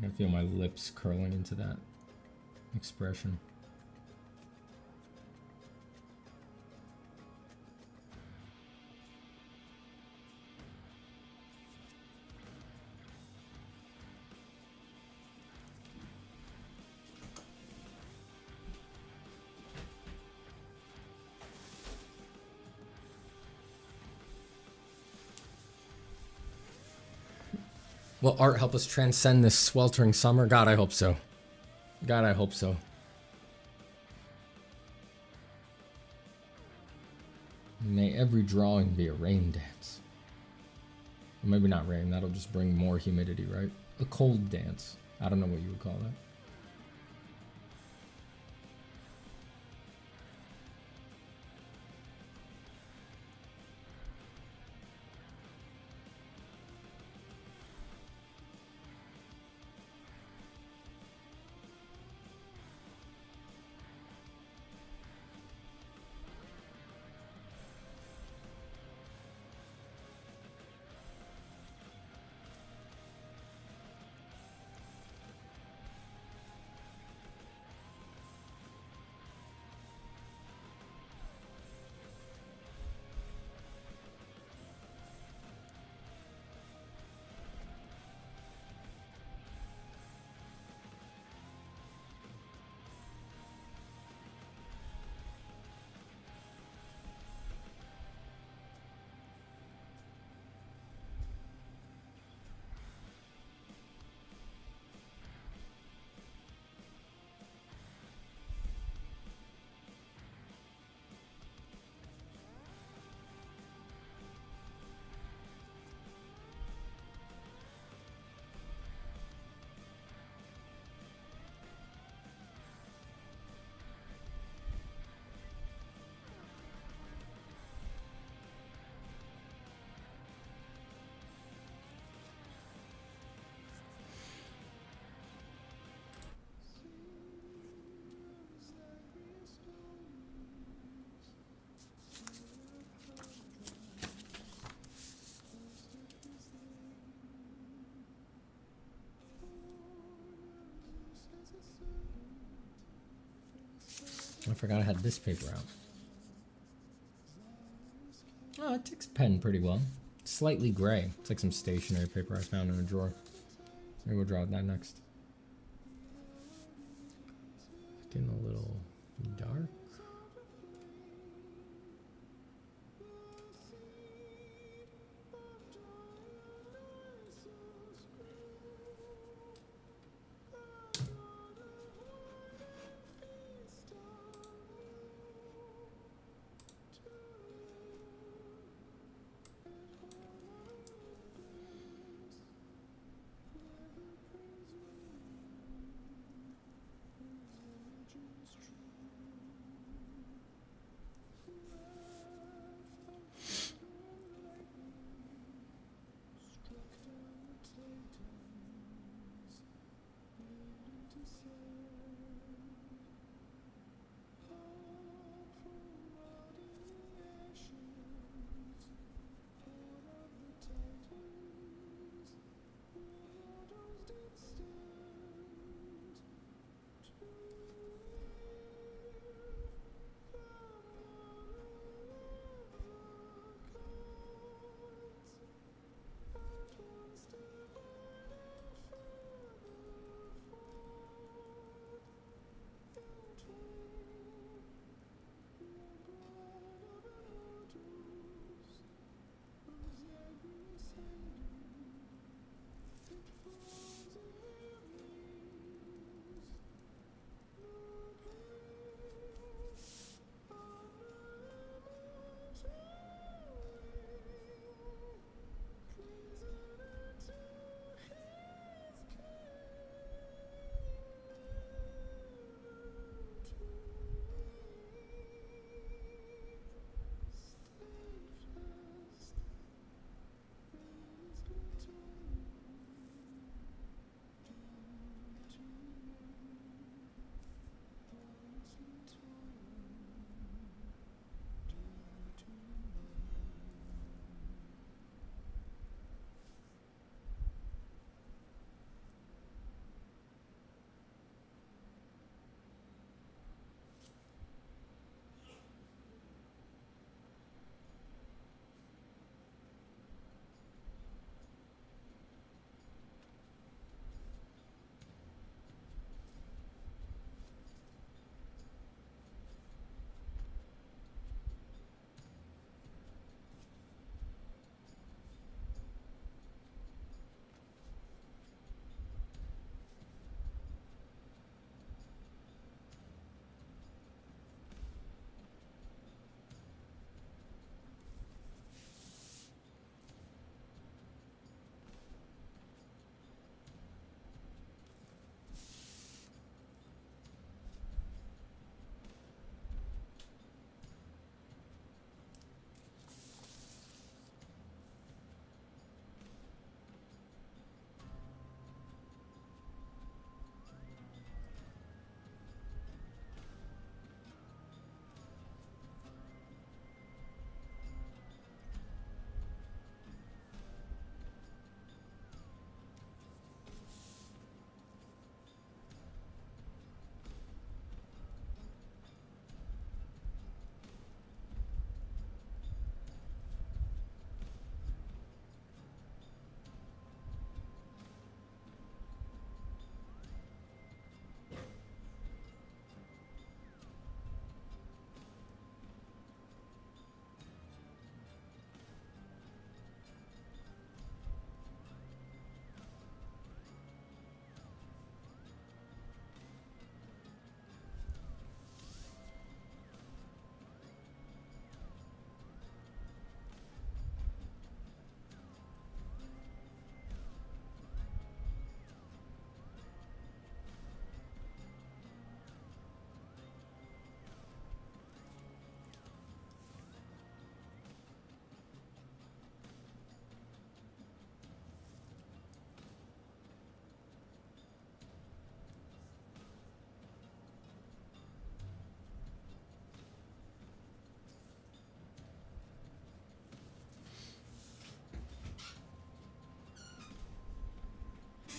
I feel my lips curling into that expression. Will art help us transcend this sweltering summer? God, I hope so. God, I hope so. May every drawing be a rain dance. Or maybe not rain, that'll just bring more humidity, right? A cold dance. I don't know what you would call that. I forgot I had this paper out. Oh, it takes pen pretty well. It's slightly gray. It's like some stationery paper I found in a drawer. Maybe we'll draw that next. Getting a little dark.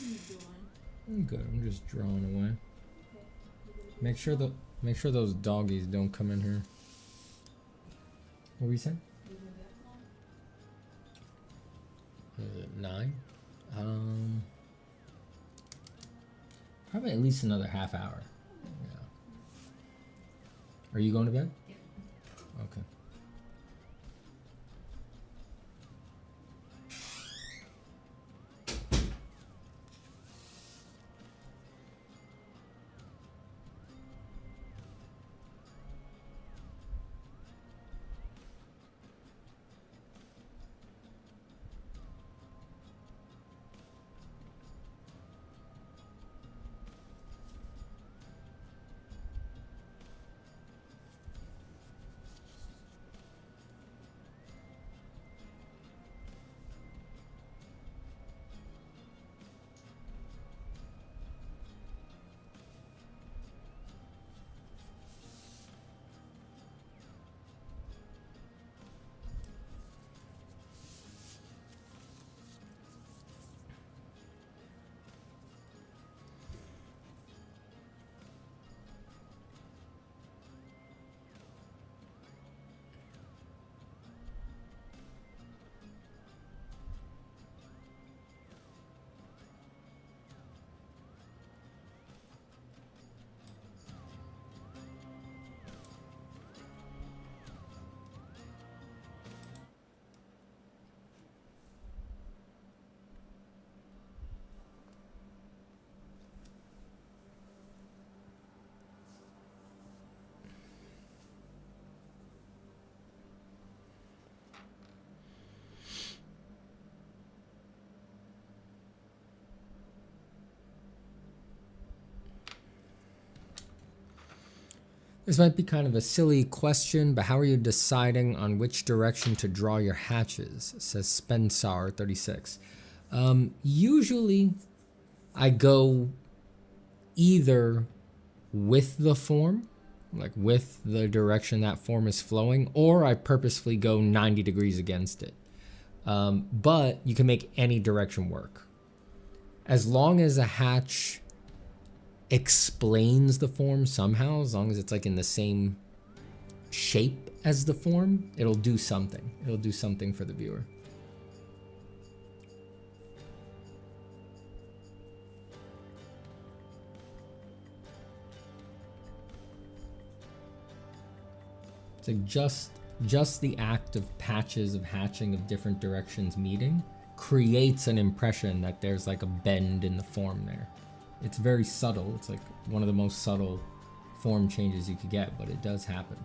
you doing? I'm good. I'm just drawing away. Make sure those doggies don't come in here. What were you saying? You gonna get long? What is it, 9? Probably at least another half hour. Yeah. Are you going to bed? Yeah. Okay. This might be kind of a silly question, but how are you deciding on which direction to draw your hatches? Says Spensar36. Usually, I go either with the form, like with the direction that form is flowing, or I purposefully go 90 degrees against it. But you can make any direction work. As long as a hatch explains the form somehow, as long as it's like in the same shape as the form, it'll do something. It'll do something for the viewer. It's like just the act of patches of hatching of different directions meeting creates an impression that there's like a bend in the form there. It's very subtle. It's like one of the most subtle form changes you could get, but it does happen.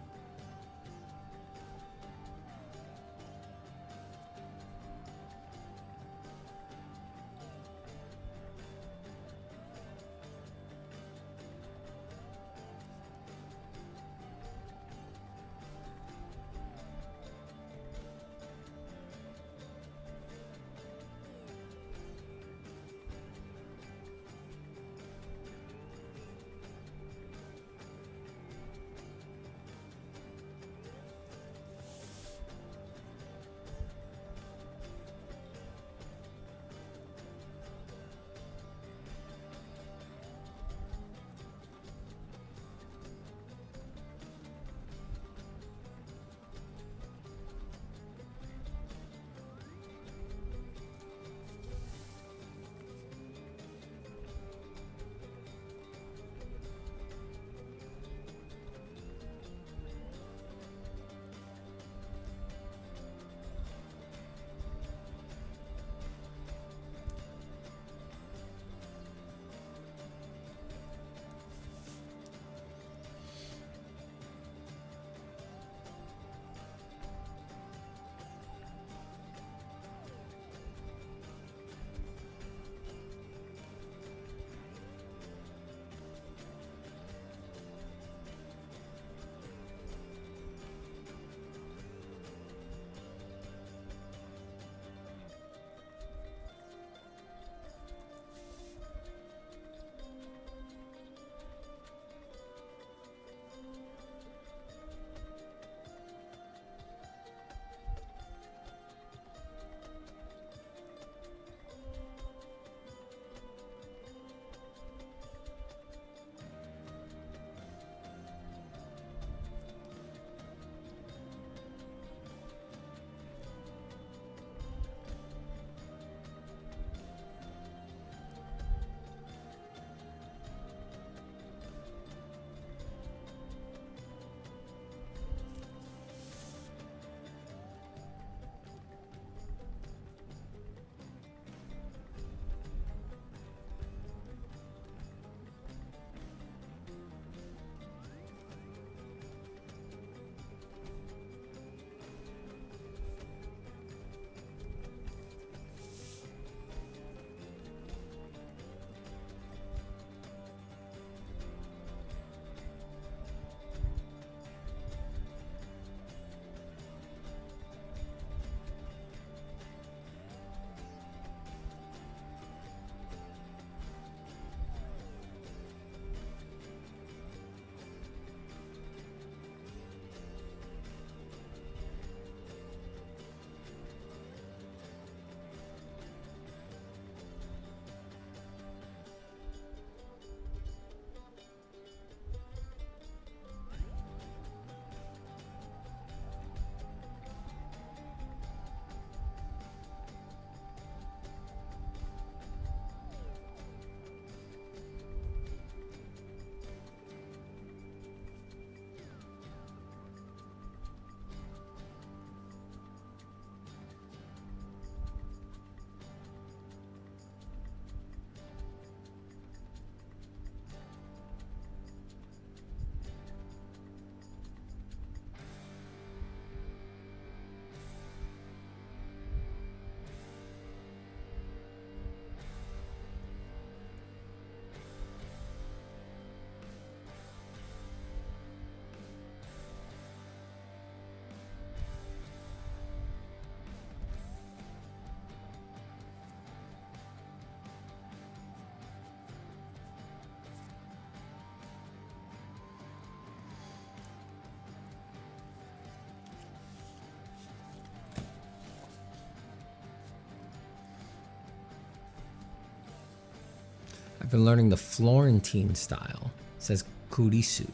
been learning the Florentine style, says Kurisu.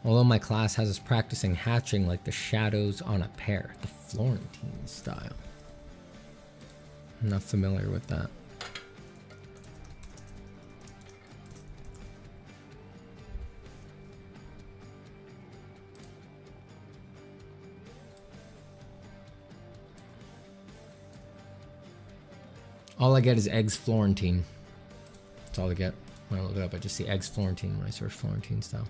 Although my class has us practicing hatching like the shadows on a pear. The Florentine style. I'm not familiar with that. All I get is eggs Florentine. That's all I get. When I look it up, I just see eggs Florentine when I search Florentine style.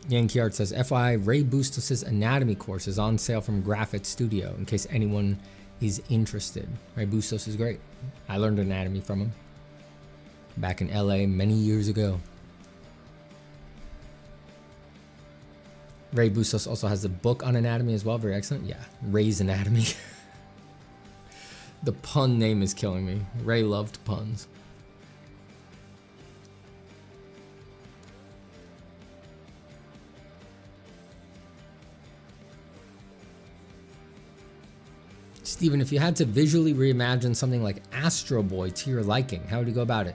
Yankee Art says, FYI, Ray Bustos' anatomy course is on sale from Graphit Studio in case anyone is interested. Ray Bustos is great. I learned anatomy from him back in LA many years ago. Ray Bustos also has a book on anatomy as well. Very excellent. Yeah, Ray's Anatomy. The pun name is killing me. Ray loved puns. Steven, if you had to visually reimagine something like Astro Boy to your liking, how would you go about it?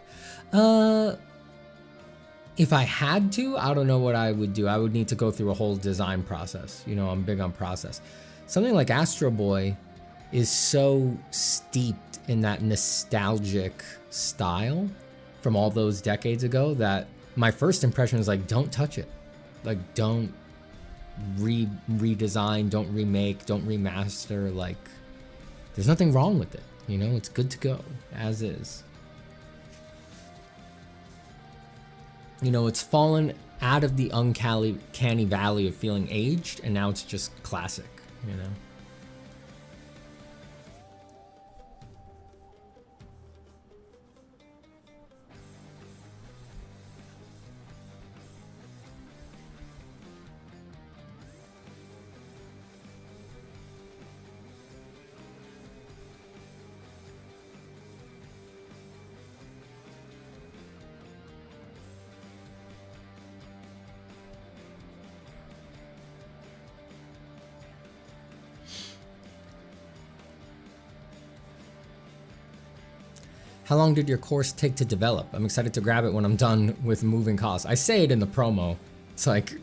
If I had to, I don't know what I would do. I would need to go through a whole design process. You know, I'm big on process. Something like Astro Boy is so steeped in that nostalgic style from all those decades ago that my first impression is like, don't touch it. Like, don't redesign, don't remake, don't remaster. Like, there's nothing wrong with it. You know, it's good to go as is. You know, it's fallen out of the uncanny valley of feeling aged, and now it's just classic, you know? How long did your course take to develop? I'm excited to grab it when I'm done with moving costs. I say it in the promo. It's like,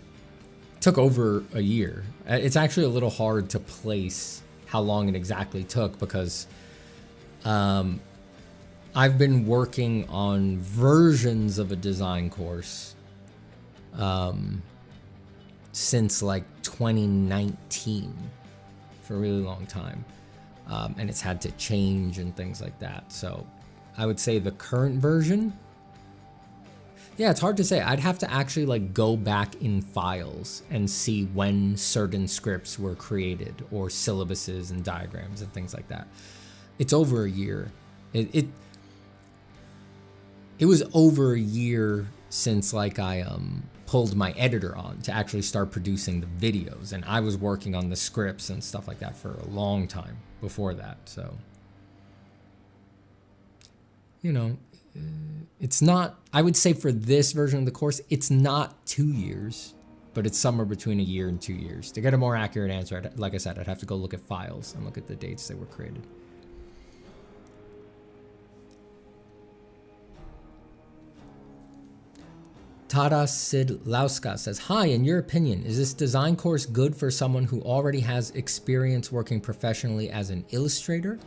took over a year. It's actually a little hard to place how long it exactly took because I've been working on versions of a design course since like 2019 for a really long time. And it's had to change and things like that. So I would say the current version, yeah, it's hard to say. I'd have to actually like go back in files and see when certain scripts were created or syllabuses and diagrams and things like that. It's over a year. It was over a year since like I pulled my editor on to actually start producing the videos, and I was working on the scripts and stuff like that for a long time before that. So, you know, it's not, I would say for this version of the course, it's not 2 years, but it's somewhere between a year and 2 years. To get a more accurate answer, like I said, I'd have to go look at files and look at the dates they were created. Tara Sidlauska says, hi, in your opinion, is this design course good for someone who already has experience working professionally as an illustrator,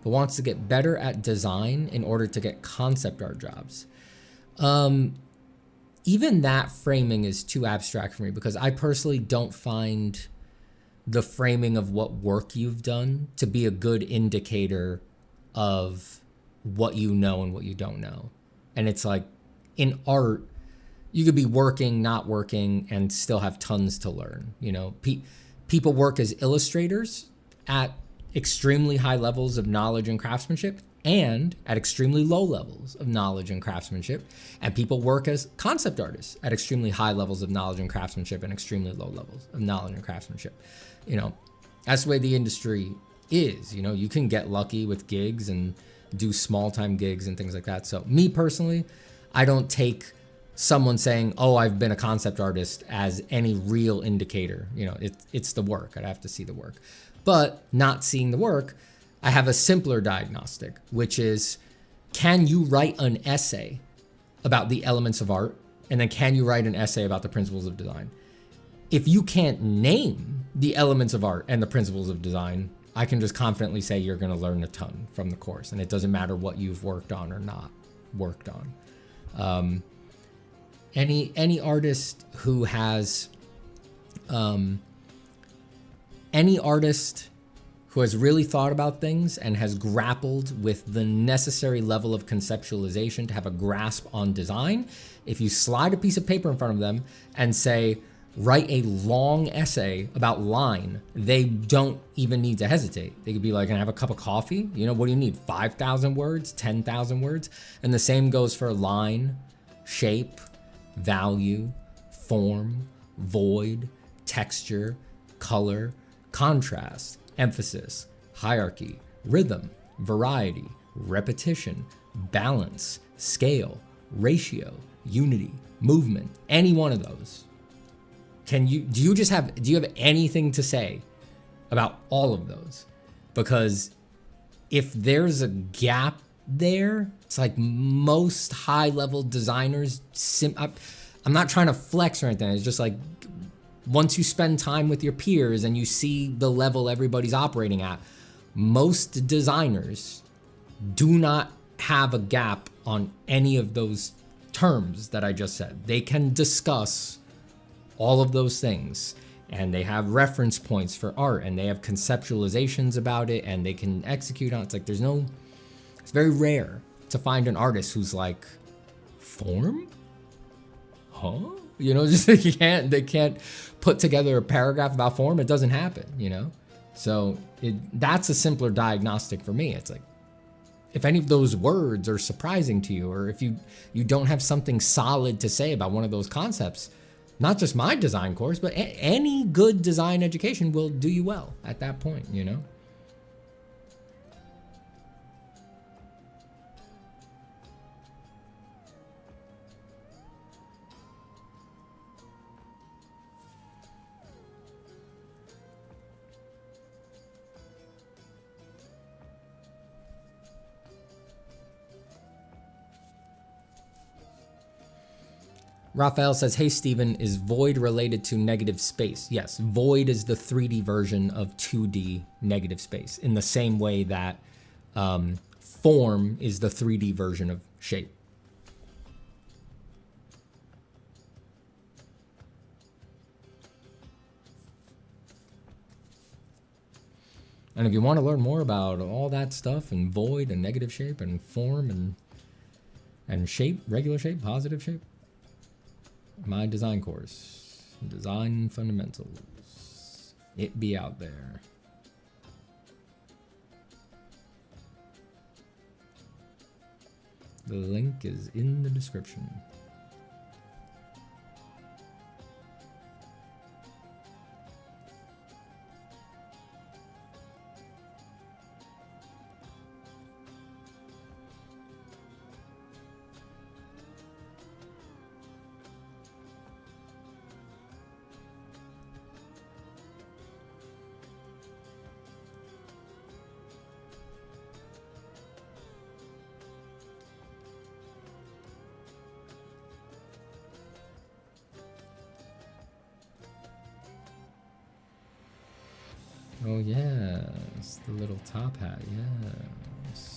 but wants to get better at design in order to get concept art jobs? Even that framing is too abstract for me because I personally don't find the framing of what work you've done to be a good indicator of what you know and what you don't know. And it's like in art, you could be working, not working, and still have tons to learn. You know, people work as illustrators at extremely high levels of knowledge and craftsmanship and at extremely low levels of knowledge and craftsmanship. And people work as concept artists at extremely high levels of knowledge and craftsmanship and extremely low levels of knowledge and craftsmanship. You know, that's the way the industry is. You know, you can get lucky with gigs and do small time gigs and things like that. So me personally, I don't take someone saying, oh, I've been a concept artist as any real indicator. You know, it's the work. I'd have to see the work. But not seeing the work, I have a simpler diagnostic, which is, can you write an essay about the elements of art? And then can you write an essay about the principles of design? If you can't name the elements of art and the principles of design, I can just confidently say you're going to learn a ton from the course. And it doesn't matter what you've worked on or not worked on. Any artist who has, any artist who has really thought about things and has grappled with the necessary level of conceptualization to have a grasp on design, if you slide a piece of paper in front of them and say, write a long essay about line, they don't even need to hesitate. They could be like, can I have a cup of coffee? You know, what do you need? 5,000 words, 10,000 words? And the same goes for line, shape, value, form, void, texture, color, contrast, emphasis, hierarchy, rhythm, variety, repetition, balance, scale, ratio, unity, movement, any one of those. Do you have anything to say about all of those? Because if there's a gap there, it's like most high-level designers, I'm not trying to flex or anything, it's just like, once you spend time with your peers and you see the level everybody's operating at, most designers do not have a gap on any of those terms that I just said. They can discuss all of those things, and they have reference points for art, and they have conceptualizations about it, and they can execute on it. It's like it's very rare to find an artist who's like, form? Huh? You know, just they can't put together a paragraph about form. It doesn't happen, you know? So that's a simpler diagnostic for me. It's like, if any of those words are surprising to you, or if you don't have something solid to say about one of those concepts, not just my design course, but any good design education will do you well at that point, you know? Raphael says, hey, Steven, is void related to negative space? Yes, void is the 3D version of 2D negative space, in the same way that form is the 3D version of shape. And if you want to learn more about all that stuff, and void and negative shape and form and shape, regular shape, positive shape, my design course, Design Fundamentals, it be out there. The link is in the description. Oh yes, the little top hat, yes.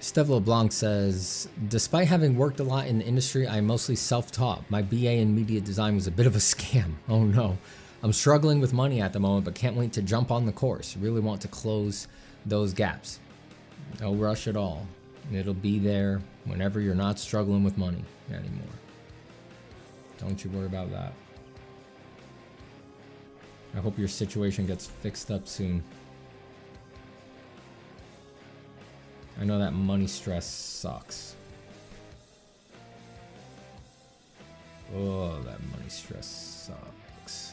Steve LeBlanc says, despite having worked a lot in the industry, I'm mostly self-taught. My BA in media design was a bit of a scam. Oh no. I'm struggling with money at the moment, but can't wait to jump on the course. Really want to close those gaps. No rush at all. It'll be there whenever you're not struggling with money anymore. Don't you worry about that. I hope your situation gets fixed up soon. I know that money stress sucks. Oh, that money stress sucks.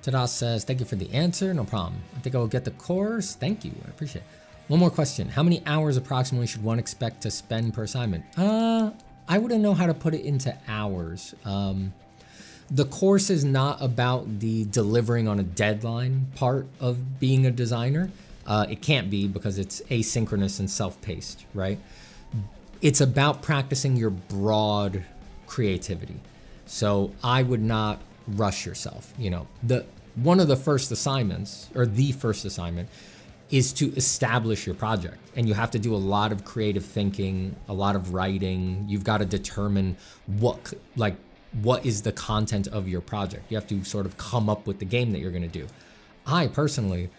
Tadas says, thank you for the answer. No problem. I think I will get the course. Thank you. I appreciate it. One more question. How many hours approximately should one expect to spend per assignment? I wouldn't know how to put it into hours. The course is not about the delivering on a deadline part of being a designer. It can't be because it's asynchronous and self-paced, right? It's about practicing your broad creativity. So I would not rush yourself. You know, one of the first assignments, or the first assignment, is to establish your project. And you have to do a lot of creative thinking, a lot of writing. You've got to determine what is the content of your project. You have to sort of come up with the game that you're going to do. I personally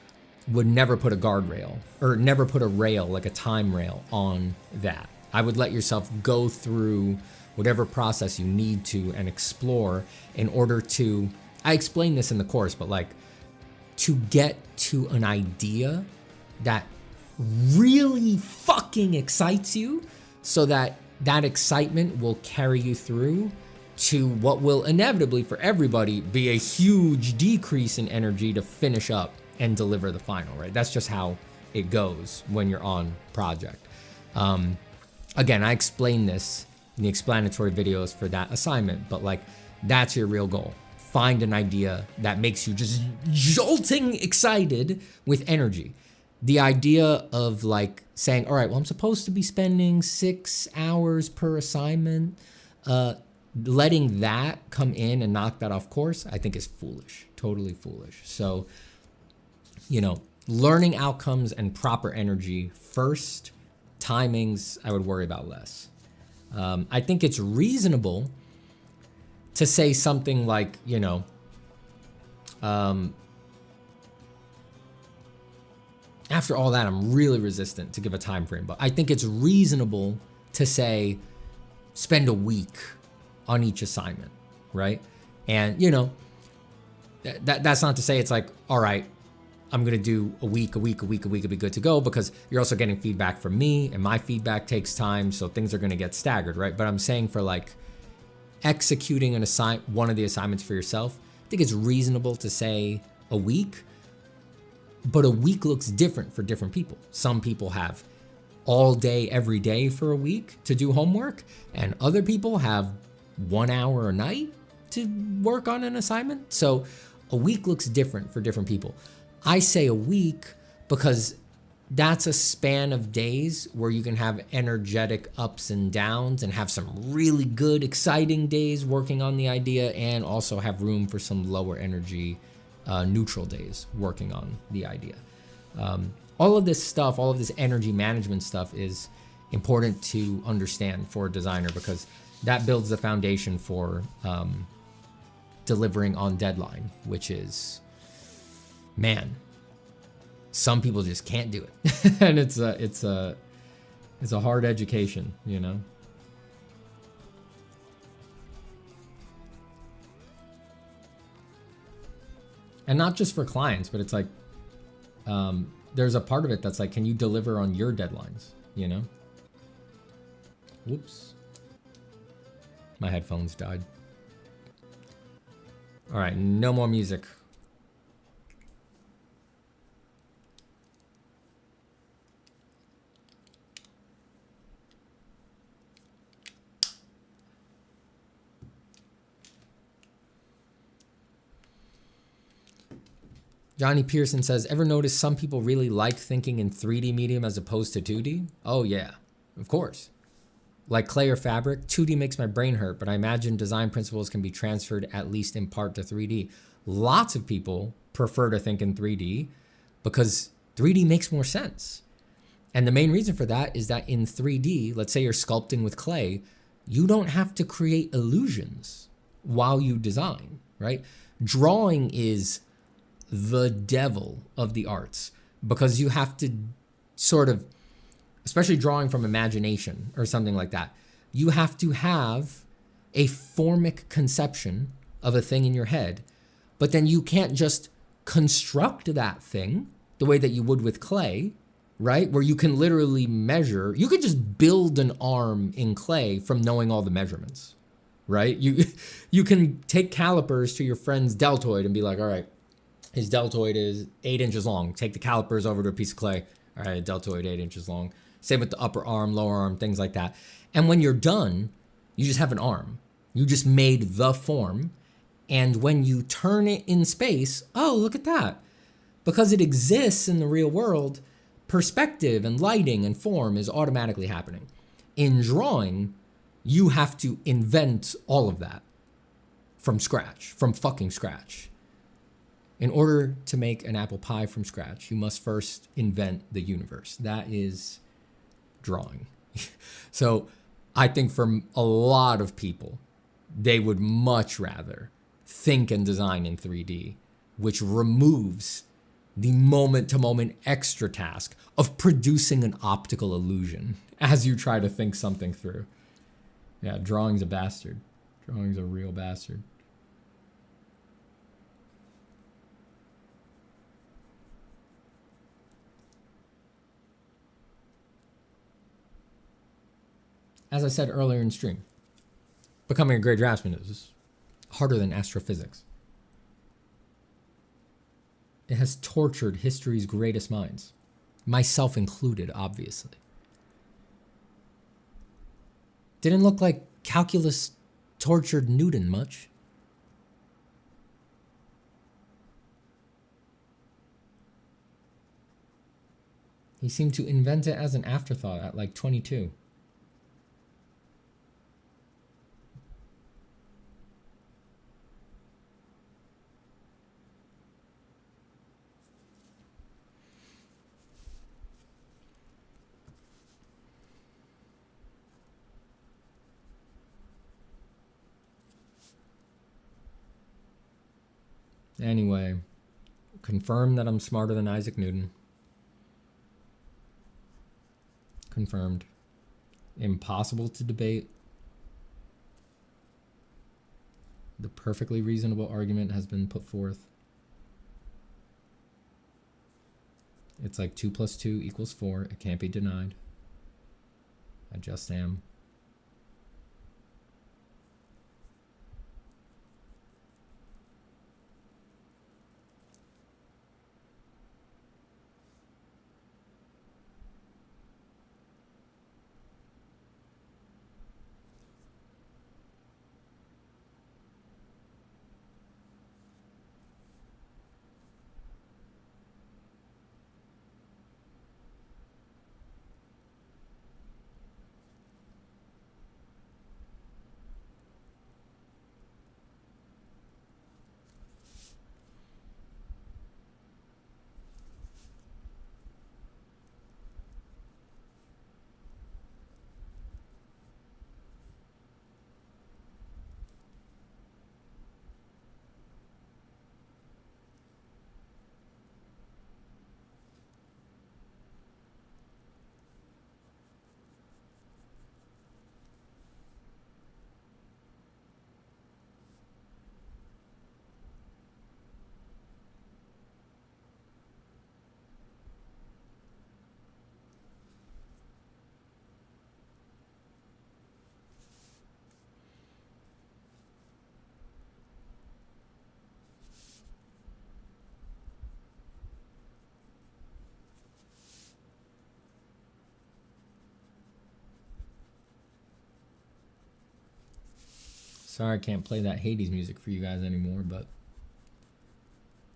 would never put a guardrail or never put a rail, like a time rail, on that. I would let yourself go through whatever process you need to and explore in order to, I explain this in the course, but like to get to an idea that really fucking excites you so that that excitement will carry you through to what will inevitably for everybody be a huge decrease in energy to finish up and deliver the final, right? That's just how it goes when you're on project. Again, I explain this in the explanatory videos for that assignment, but like that's your real goal. Find an idea that makes you just jolting excited with energy. The idea of like saying, all right, well, I'm supposed to be spending 6 hours per assignment, letting that come in and knock that off course, I think is foolish, totally foolish. So, you know, learning outcomes and proper energy first, timings, I would worry about less. I think it's reasonable to say something like, you know, after all that, I'm really resistant to give a time frame, but I think it's reasonable to say spend a week on each assignment, right? And, you know, that's not to say it's like, all right, I'm going to do a week, it'll be good to go, because you're also getting feedback from me and my feedback takes time. So things are going to get staggered, right? But I'm saying for like executing one of the assignments for yourself, I think it's reasonable to say a week, but a week looks different for different people. Some people have all day, every day for a week to do homework, and other people have 1 hour a night to work on an assignment. So a week looks different for different people. I say a week because that's a span of days where you can have energetic ups and downs and have some really good, exciting days working on the idea, and also have room for some lower energy, neutral days working on the idea. All of this stuff, all of this energy management stuff is important to understand for a designer, because that builds the foundation for delivering on deadline, which is, man, some people just can't do it. And it's a hard education, you know? And not just for clients, but it's like, there's a part of it that's like, can you deliver on your deadlines, you know? Whoops. My headphones died. All right, no more music. Johnny Pearson says, ever notice some people really like thinking in 3D medium as opposed to 2D? Oh yeah, of course. Like clay or fabric, 2D makes my brain hurt, but I imagine design principles can be transferred at least in part to 3D. Lots of people prefer to think in 3D because 3D makes more sense. And the main reason for that is that in 3D, let's say you're sculpting with clay, you don't have to create illusions while you design, right? Drawing is the devil of the arts because you have to sort of, especially drawing from imagination or something like that, you have to have a formic conception of a thing in your head, but then you can't just construct that thing the way that you would with clay, right? Where you can literally measure, you could just build an arm in clay from knowing all the measurements, right? You can take calipers to your friend's deltoid and be like, all right, his deltoid is 8 inches long. Take the calipers over to a piece of clay. All right, deltoid 8 inches long. Same with the upper arm, lower arm, things like that. And when you're done, you just have an arm. You just made the form. And when you turn it in space, oh, look at that. Because it exists in the real world, perspective and lighting and form is automatically happening. In drawing, you have to invent all of that from scratch, from fucking scratch. In order to make an apple pie from scratch, you must first invent the universe. That is drawing. So I think for a lot of people, they would much rather think and design in 3D, which removes the moment-to-moment extra task of producing an optical illusion as you try to think something through. Yeah, drawing's a bastard. Drawing's a real bastard. As I said earlier in stream, becoming a great draftsman is harder than astrophysics. It has tortured history's greatest minds, myself included, obviously. Didn't look like calculus tortured Newton much. He seemed to invent it as an afterthought at like 22. Anyway, confirmed that I'm smarter than Isaac Newton. Confirmed. Impossible to debate. The perfectly reasonable argument has been put forth. It's like 2 + 2 = 4. It can't be denied. I just am. Sorry I can't play that Hades music for you guys anymore, but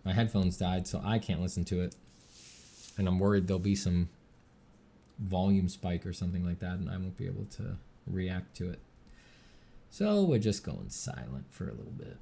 My headphones died, so I can't listen to it. And I'm worried there'll be some volume spike or something like that, and I won't be able to react to it. So we're just going silent for a little bit.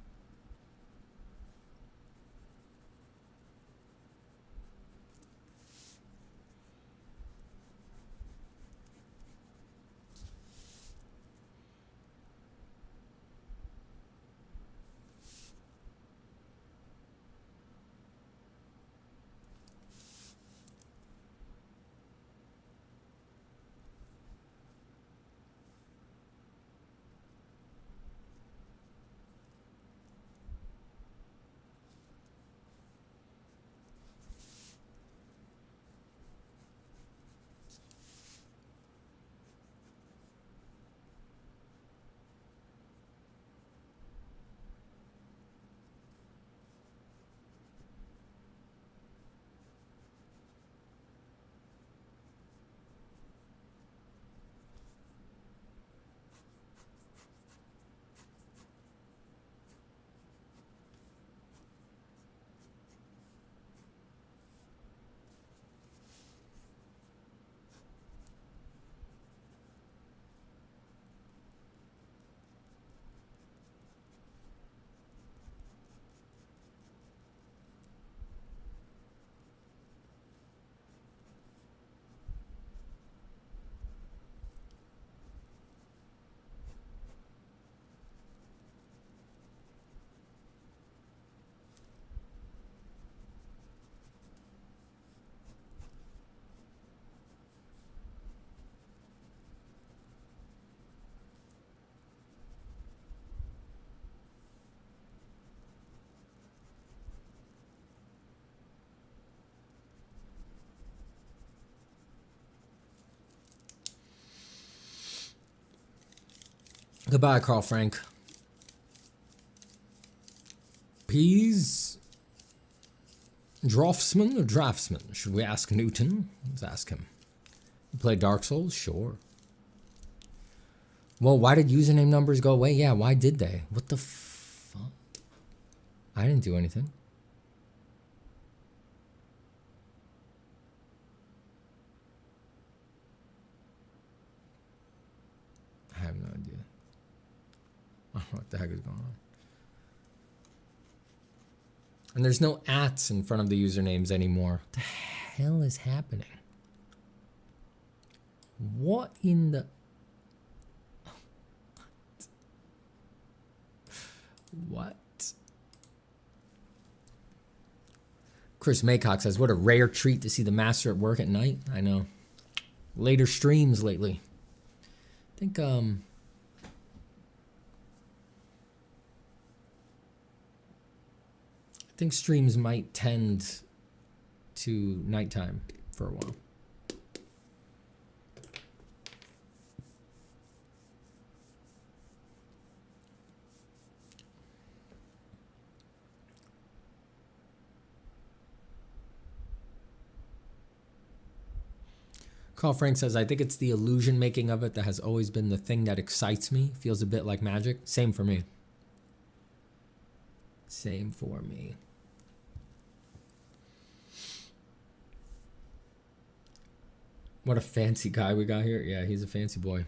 Goodbye, Carl Frank. Peas, draftsman or draftsman? Should we ask Newton? Let's ask him. You play Dark Souls? Sure. Well, why did username numbers go away? Yeah, why did they? What the fuck? I didn't do anything. I have no idea. I don't know what the heck is going on. And there's no ats in front of the usernames anymore. What the hell is happening? What in the... What? Chris Maycock says, what a rare treat to see the master at work at night. I know. Later streams lately. I think streams might tend to nighttime for a while. Carl Frank says, I think it's the illusion making of it that has always been the thing that excites me. Feels a bit like magic. Same for me. Same for me. What a fancy guy we got here. Yeah, he's a fancy boy.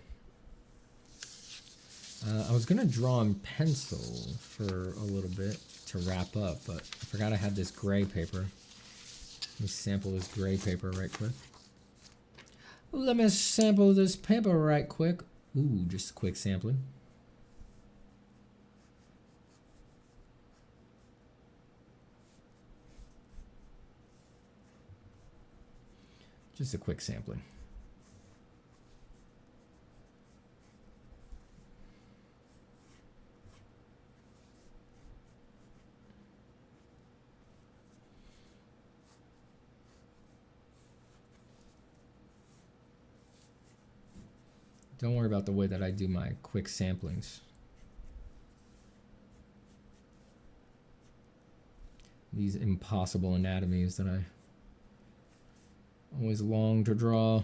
I was going to draw in pencil for a little bit to wrap up, but I forgot I had this gray paper. Let me sample this gray paper right quick. Let me sample this paper right quick. Ooh, just a quick sampling. Just a quick sampling. Don't worry about the way that I do my quick samplings. These impossible anatomies that I always long to draw.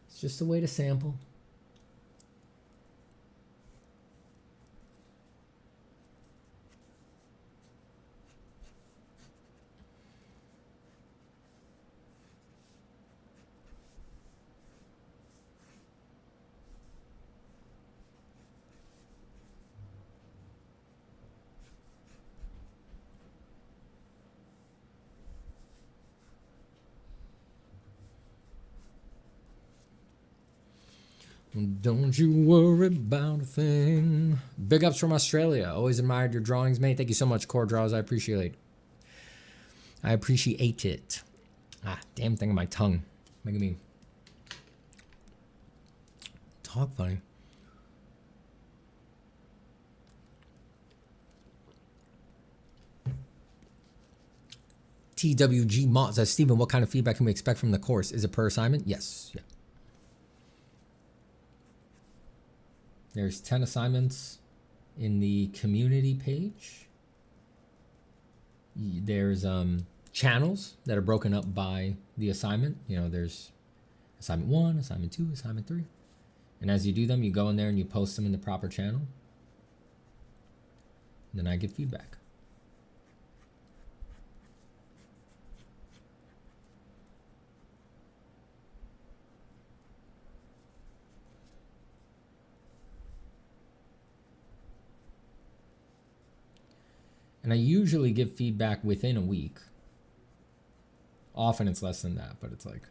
It's just a way to sample. Don't you worry about a thing. Big ups from Australia. Always admired your drawings, mate. Thank you so much, Core Draws. I appreciate it. Ah, damn thing on my tongue. Making me talk funny. TWG Mott says, Stephen, what kind of feedback can we expect from the course? Is it per assignment? Yes. Yeah. There's 10 assignments in the community page. There's channels that are broken up by the assignment. You know, there's assignment 1, assignment 2, assignment 3. And as you do them, you go in there and you post them in the proper channel. And then I give feedback. And I usually give feedback within a week. Often it's less than that, but it's like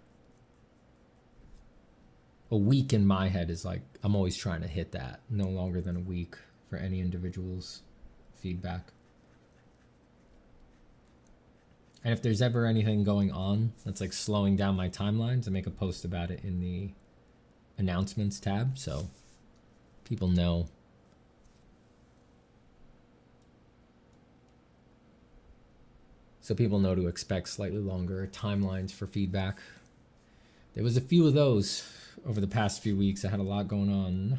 a week in my head is like, I'm always trying to hit that. No longer than a week for any individual's feedback. And if there's ever anything going on that's like slowing down my timelines, I make a post about it in the announcements tab, so people know. So people know to expect slightly longer timelines for feedback. There was a few of those over the past few weeks. I had a lot going on.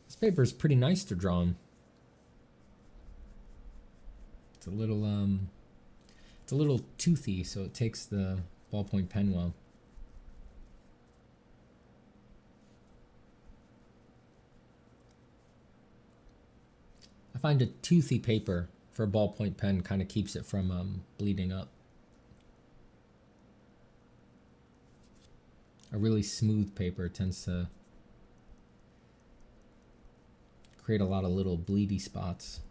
This paper is pretty nice to draw on. It's a little toothy, so it takes the ballpoint pen well. I find a toothy paper for a ballpoint pen kind of keeps it from bleeding up. A really smooth paper tends to create a lot of little bleedy spots.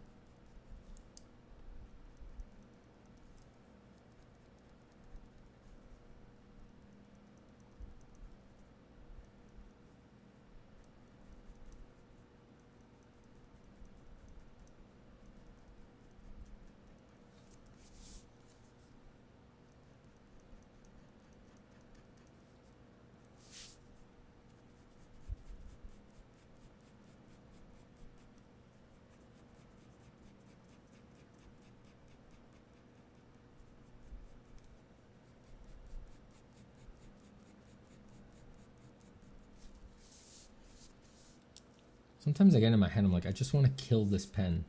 Sometimes I get in my head, I'm like, I just want to kill this pen.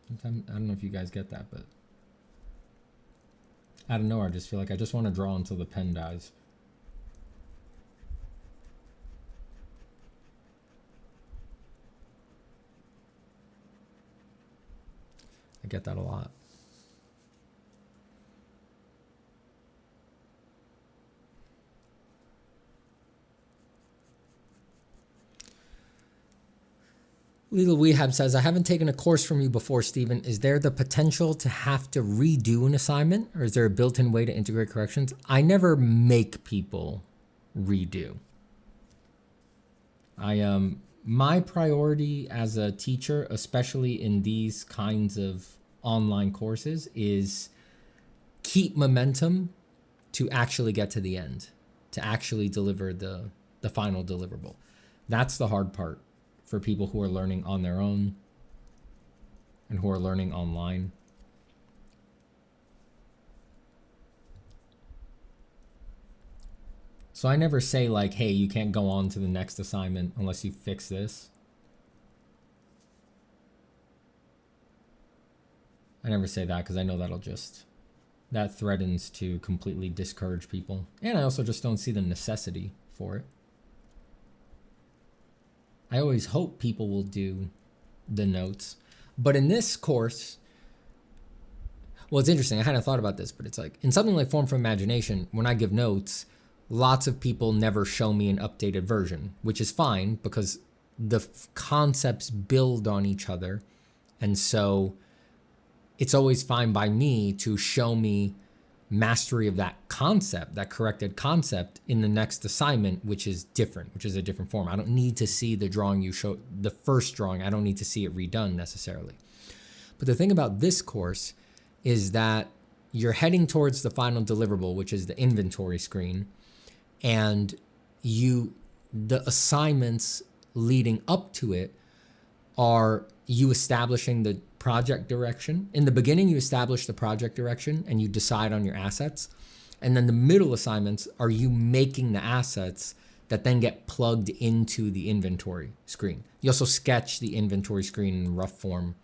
Sometimes, I don't know if you guys get that, but out of nowhere, I just feel like I just want to draw until the pen dies. I get that a lot. Legal Wehab says, I haven't taken a course from you before, Stephen. Is there the potential to have to redo an assignment, or is there a built-in way to integrate corrections? I never make people redo. My priority as a teacher, especially in these kinds of online courses, is keep momentum to actually get to the end, to actually deliver the final deliverable. That's the hard part for people who are learning on their own and who are learning online. So I never say like, hey, you can't go on to the next assignment unless you fix this. I never say that because I know that'll just that threatens to completely discourage people. And I also just don't see the necessity for it. I always hope people will do the notes. But in this course, well, it's interesting. I hadn't thought about this, but it's like in something like Form for Imagination, when I give notes, lots of people never show me an updated version, which is fine because the concepts build on each other. And so it's always fine by me to show me mastery of that concept, that corrected concept in the next assignment, which is different, which is a different form. I don't need to see the drawing you showed, the first drawing. I don't need to see it redone necessarily. But the thing about this course is that you're heading towards the final deliverable, which is the inventory screen, and the assignments leading up to it are you establishing the project direction. In the beginning, you establish the project direction and you decide on your assets. And then the middle assignments are you making the assets that then get plugged into the inventory screen. You also sketch the inventory screen in rough form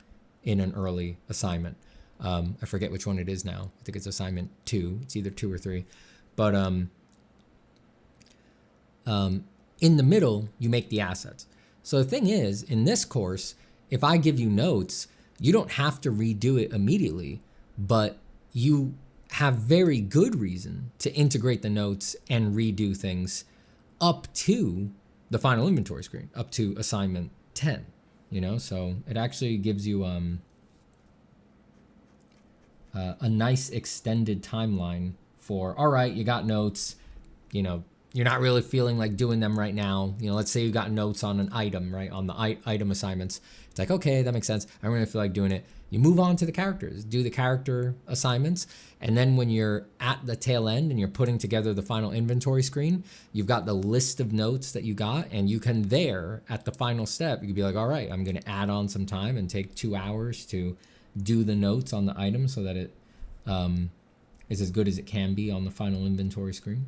in an early assignment. I forget which one it is now. I think it's assignment 2. It's either 2 or 3. But in the middle, you make the assets. So the thing is, in this course, if I give you notes, you don't have to redo it immediately, but you have very good reason to integrate the notes and redo things up to the final inventory screen, up to assignment 10, So it actually gives you a nice extended timeline for, all right, you got notes, you're not really feeling like doing them right now. Let's say you got notes on an item, right? On the item assignments. It's like, okay, that makes sense. I don't really feel like doing it. You move on to the characters, do the character assignments. And then when you're at the tail end and you're putting together the final inventory screen, you've got the list of notes that you got, and you can there at the final step, you can be like, all right, I'm going to add on some time and take 2 hours to do the notes on the item so that it is as good as it can be on the final inventory screen.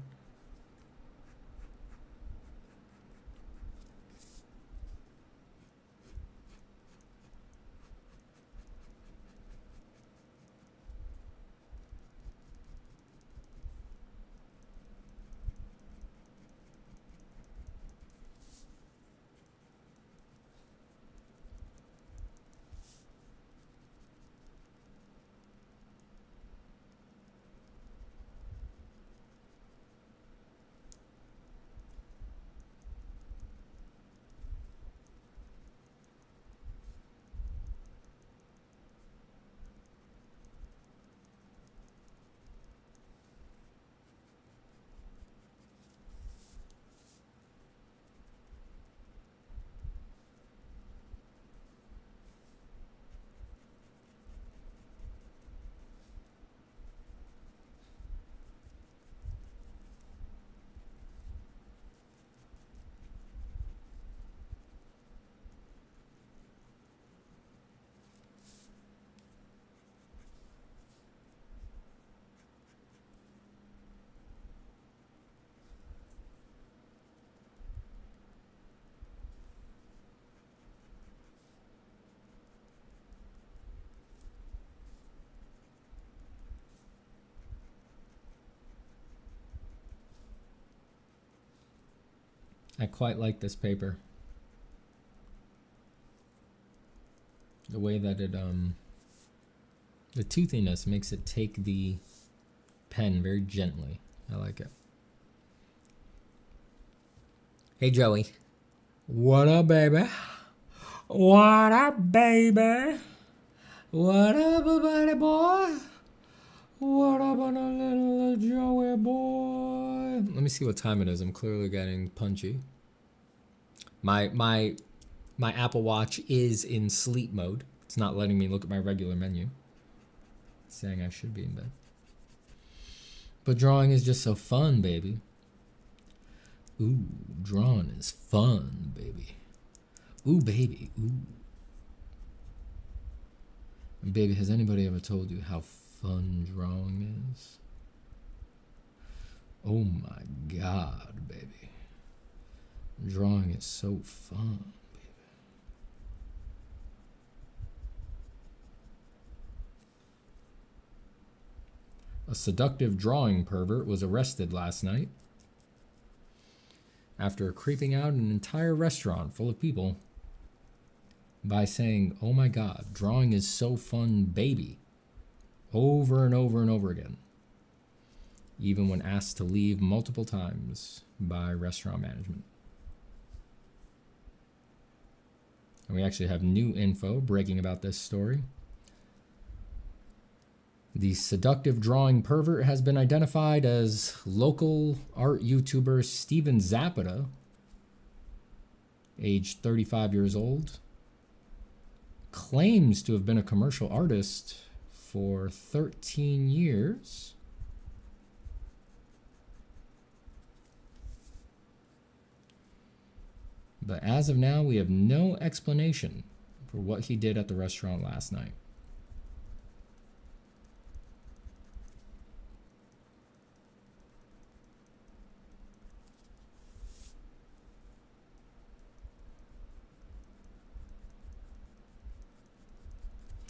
I quite like this paper. The way that it, the toothiness makes it take the pen very gently. I like it. Hey, Joey. What up, baby? What up, baby? What up, buddy boy? What up on a little Joey boy? Let me see what time it is. I'm clearly getting punchy. My Apple Watch is in sleep mode. It's not letting me look at my regular menu. It's saying I should be in bed. But drawing is just so fun, baby. Ooh, drawing is fun, baby. Ooh, baby, ooh. And baby, has anybody ever told you how fun drawing is? Oh my God, baby. Drawing is so fun, baby. A seductive drawing pervert was arrested last night after creeping out an entire restaurant full of people by saying, "Oh my God, drawing is so fun, baby," over and over and over again, even when asked to leave multiple times by restaurant management. And we actually have new info breaking about this story. The seductive drawing pervert has been identified as local art YouTuber Steven Zapata, aged 35 years old, claims to have been a commercial artist for 13 years. But as of now, we have no explanation for what he did at the restaurant last night.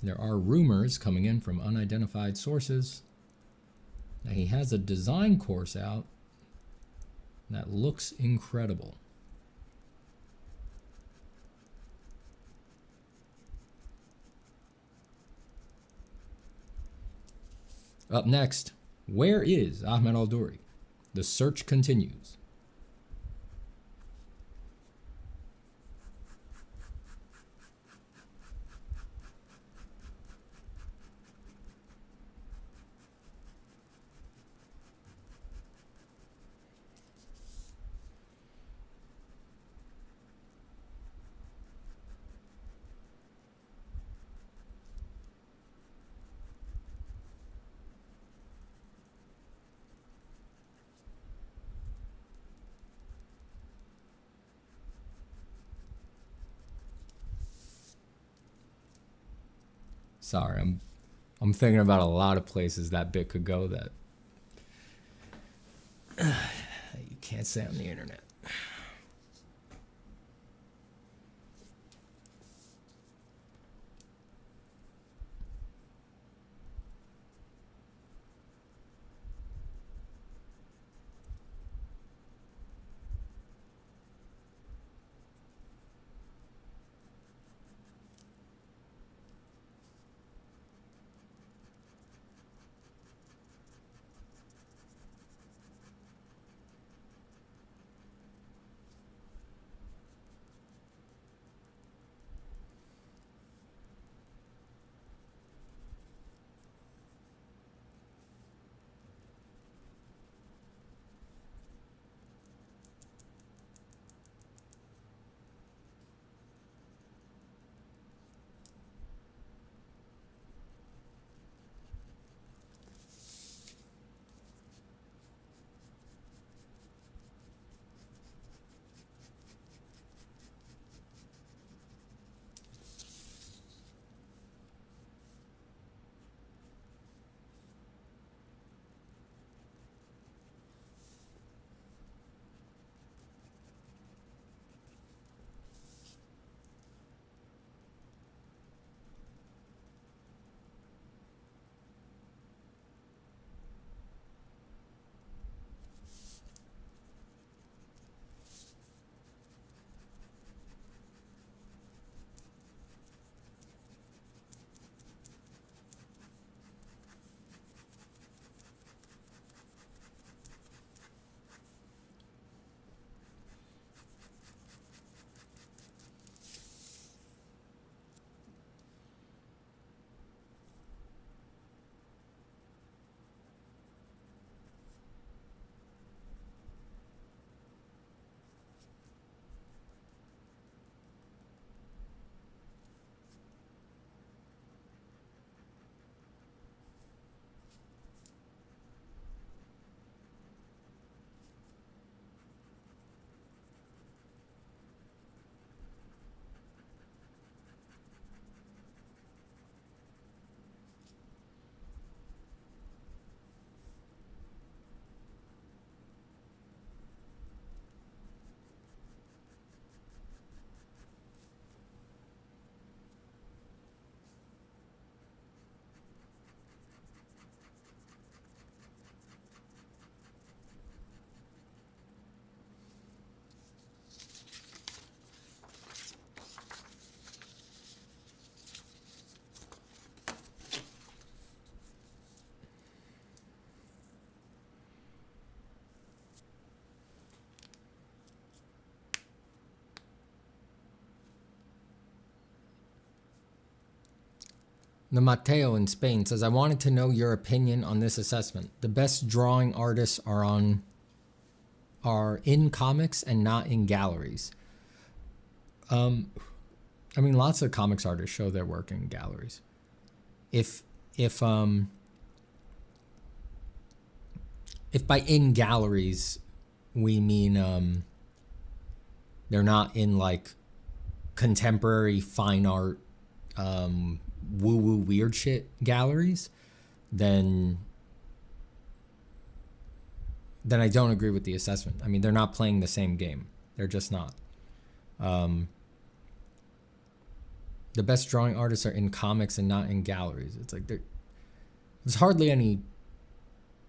There are rumors coming in from unidentified sources that he has a design course out that looks incredible. Up next, where is Ahmed Al-Duri? The search continues. Sorry, I'm thinking about a lot of places that bit could go that you can't say on the internet. The Mateo in Spain says, I wanted to know your opinion on this assessment. The best drawing artists are in comics and not in galleries. I mean, lots of comics artists show their work in galleries. If by in galleries we mean they're not in like contemporary fine art woo-woo weird shit galleries, then I don't agree with the assessment. I mean, they're not playing the same game. They're just not. The best drawing artists are in comics and not in galleries. It's like there's hardly any.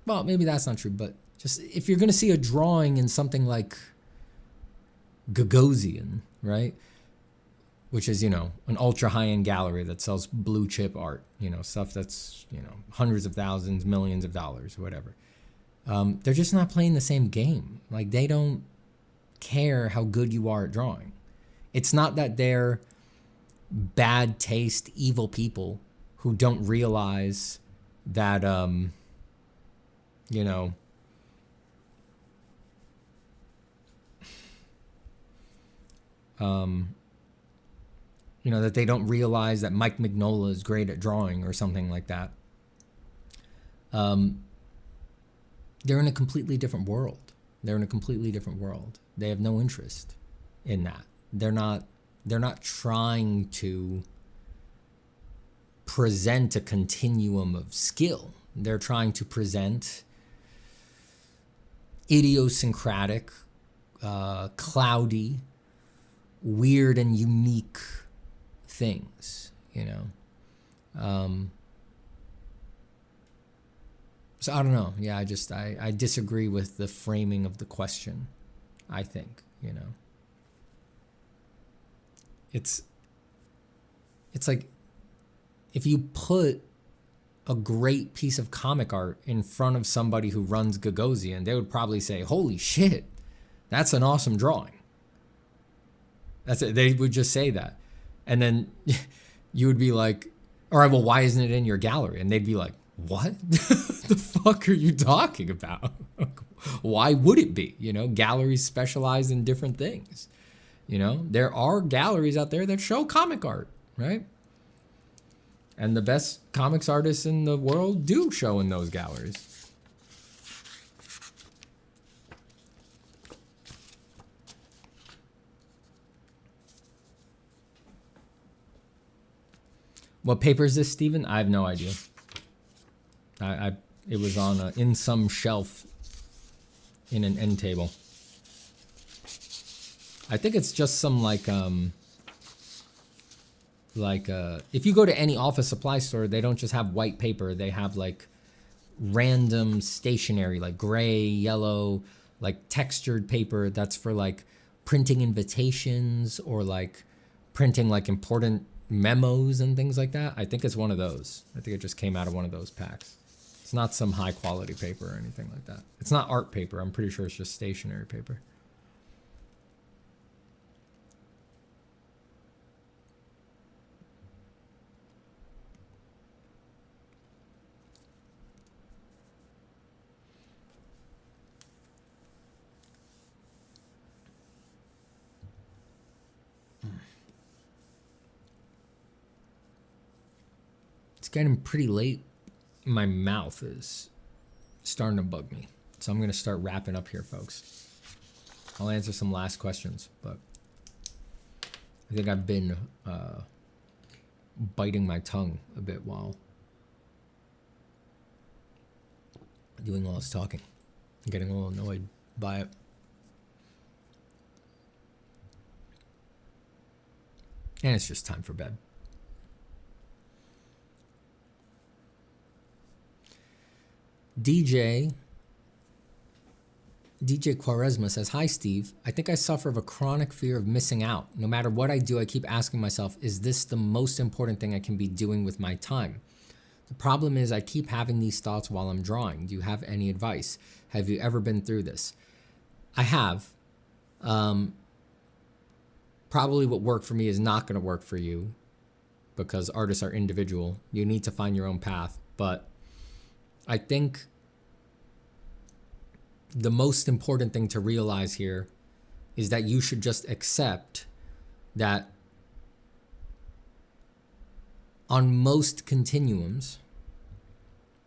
Well, maybe that's not true, but just if you're going to see a drawing in something like Gagosian, right? Which is, an ultra high-end gallery that sells blue chip art, stuff that's, hundreds of thousands, millions of dollars, whatever. They're just not playing the same game. Like, they don't care how good you are at drawing. It's not that they're bad taste, evil people who don't realize that, that they don't realize that Mike Mignola is great at drawing or something like that. They're in a completely different world. They have no interest in that. They're not trying to present a continuum of skill. They're trying to present idiosyncratic, cloudy, weird and unique things, so I don't know. Yeah, I disagree with the framing of the question. I think, it's like if you put a great piece of comic art in front of somebody who runs Gagosian, they would probably say, holy shit, that's an awesome drawing. That's it. They would just say that. And then you would be like, all right, well, why isn't it in your gallery? And they'd be like, what the fuck are you talking about? Why would it be? Galleries specialize in different things. There are galleries out there that show comic art, right? And the best comics artists in the world do show in those galleries. What paper is this, Steven? I have no idea. It was on in some shelf in an end table. I think it's just some if you go to any office supply store, they don't just have white paper. They have like random stationery, like gray, yellow, like textured paper that's for like printing invitations or like printing like important memos and things like that. I think it's one of those. I think it just came out of one of those packs. It's not some high quality paper or anything like that. It's not art paper. I'm pretty sure it's just stationery paper. It's getting pretty late. My mouth is starting to bug me. So I'm going to start wrapping up here, folks. I'll answer some last questions, but I think I've been biting my tongue a bit while doing all this talking. I'm getting a little annoyed by it. And it's just time for bed. DJ Quaresma says, hi, Steve. I think I suffer of a chronic fear of missing out. No matter what I do, I keep asking myself, is this the most important thing I can be doing with my time? The problem is I keep having these thoughts while I'm drawing. Do you have any advice? Have you ever been through this? I have. Probably what worked for me is not going to work for you. because artists are individual. You need to find your own path. But I think the most important thing to realize here is that you should just accept that on most continuums,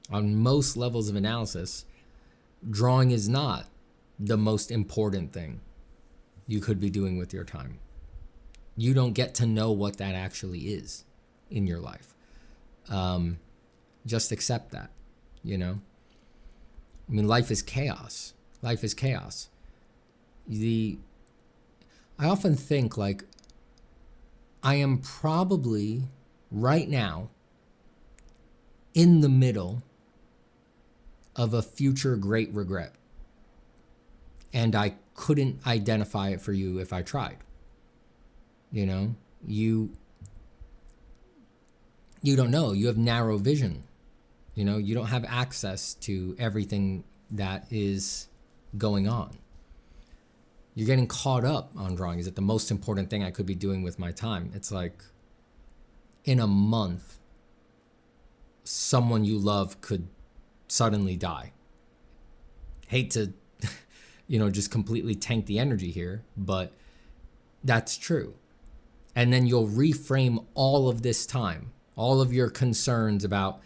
on most levels of analysis, drawing is not the most important thing you could be doing with your time. You don't get to know what that actually is in your life. Just accept that, you know? I mean, life is chaos. Life is chaos. I often think, like, I am probably right now in the middle of a future great regret. And I couldn't identify it for you if I tried. You know, you don't know. You have narrow vision. You know, you don't have access to everything that is going on. You're getting caught up on drawing. Is it the most important thing I could be doing with my time? It's like, in a month, someone you love could suddenly die. Hate to, just completely tank the energy here, but that's true. And then you'll reframe all of this time, all of your concerns about,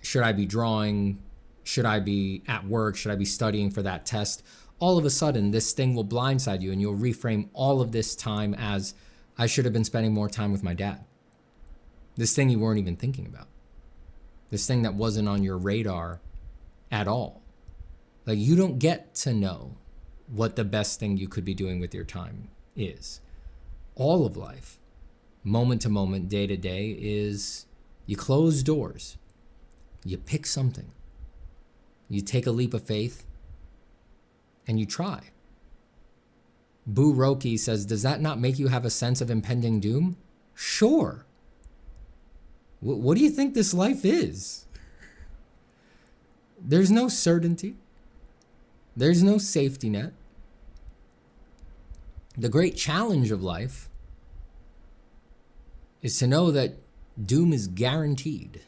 should I be drawing? Should I be at work? Should I be studying for that test? All of a sudden, this thing will blindside you, and you'll reframe all of this time as, I should have been spending more time with my dad. This thing you weren't even thinking about. This thing that wasn't on your radar at all. Like, you don't get to know what the best thing you could be doing with your time is. All of life, moment to moment, day to day, is you close doors. You pick something. You take a leap of faith and you try. Boo Roki says, does that not make you have a sense of impending doom? Sure. What do you think this life is? There's no certainty. There's no safety net. The great challenge of life is to know that doom is guaranteed.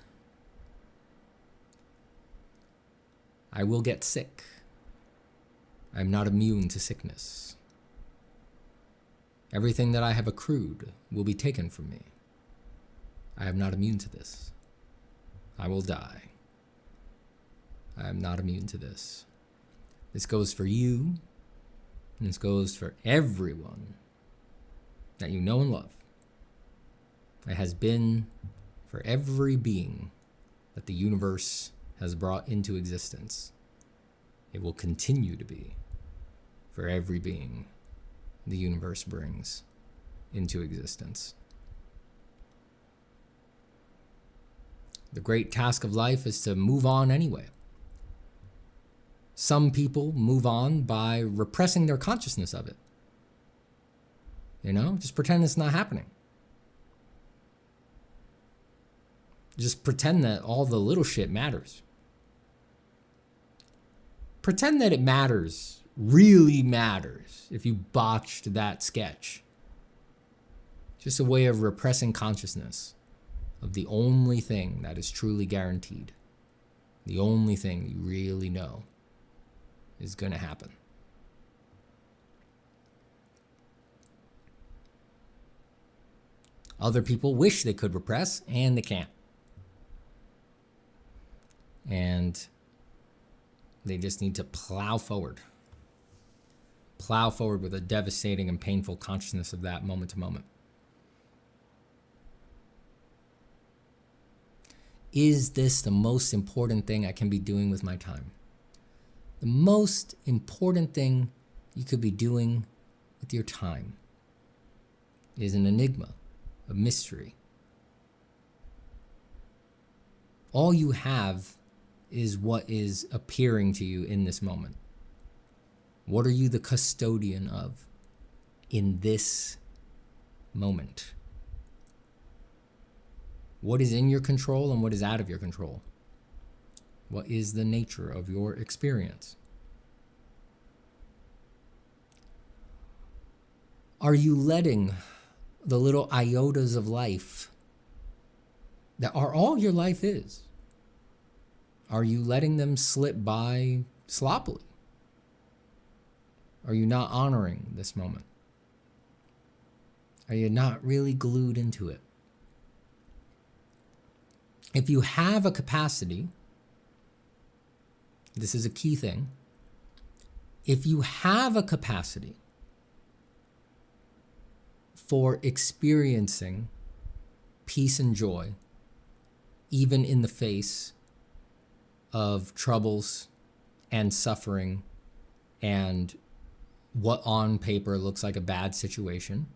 I will get sick. I'm not immune to sickness. Everything that I have accrued will be taken from me. I am not immune to this. I will die. I am not immune to this. This goes for you, and this goes for everyone that you know and love. It has been for every being that the universe has brought into existence. It will continue to be for every being the universe brings into existence. The great task of life is to move on anyway. Some people move on by repressing their consciousness of it. Just pretend it's not happening. Just pretend that all the little shit matters. Pretend that it matters, really matters, if you botched that sketch. Just a way of repressing consciousness of the only thing that is truly guaranteed. The only thing you really know is going to happen. Other people wish they could repress, and they can't. And they just need to plow forward. Plow forward with a devastating and painful consciousness of that moment to moment. Is this the most important thing I can be doing with my time? The most important thing you could be doing with your time is an enigma, a mystery. All you have is what is appearing to you in this moment. What are you the custodian of in this moment? What is in your control and what is out of your control? What is the nature of your experience? Are you letting the little iotas of life that are all your life is. Are you letting them slip by sloppily? Are you not honoring this moment? Are you not really glued into it? If you have a capacity, this is a key thing. If you have a capacity for experiencing peace and joy, even in the face of troubles and suffering and what on paper looks like a bad situation,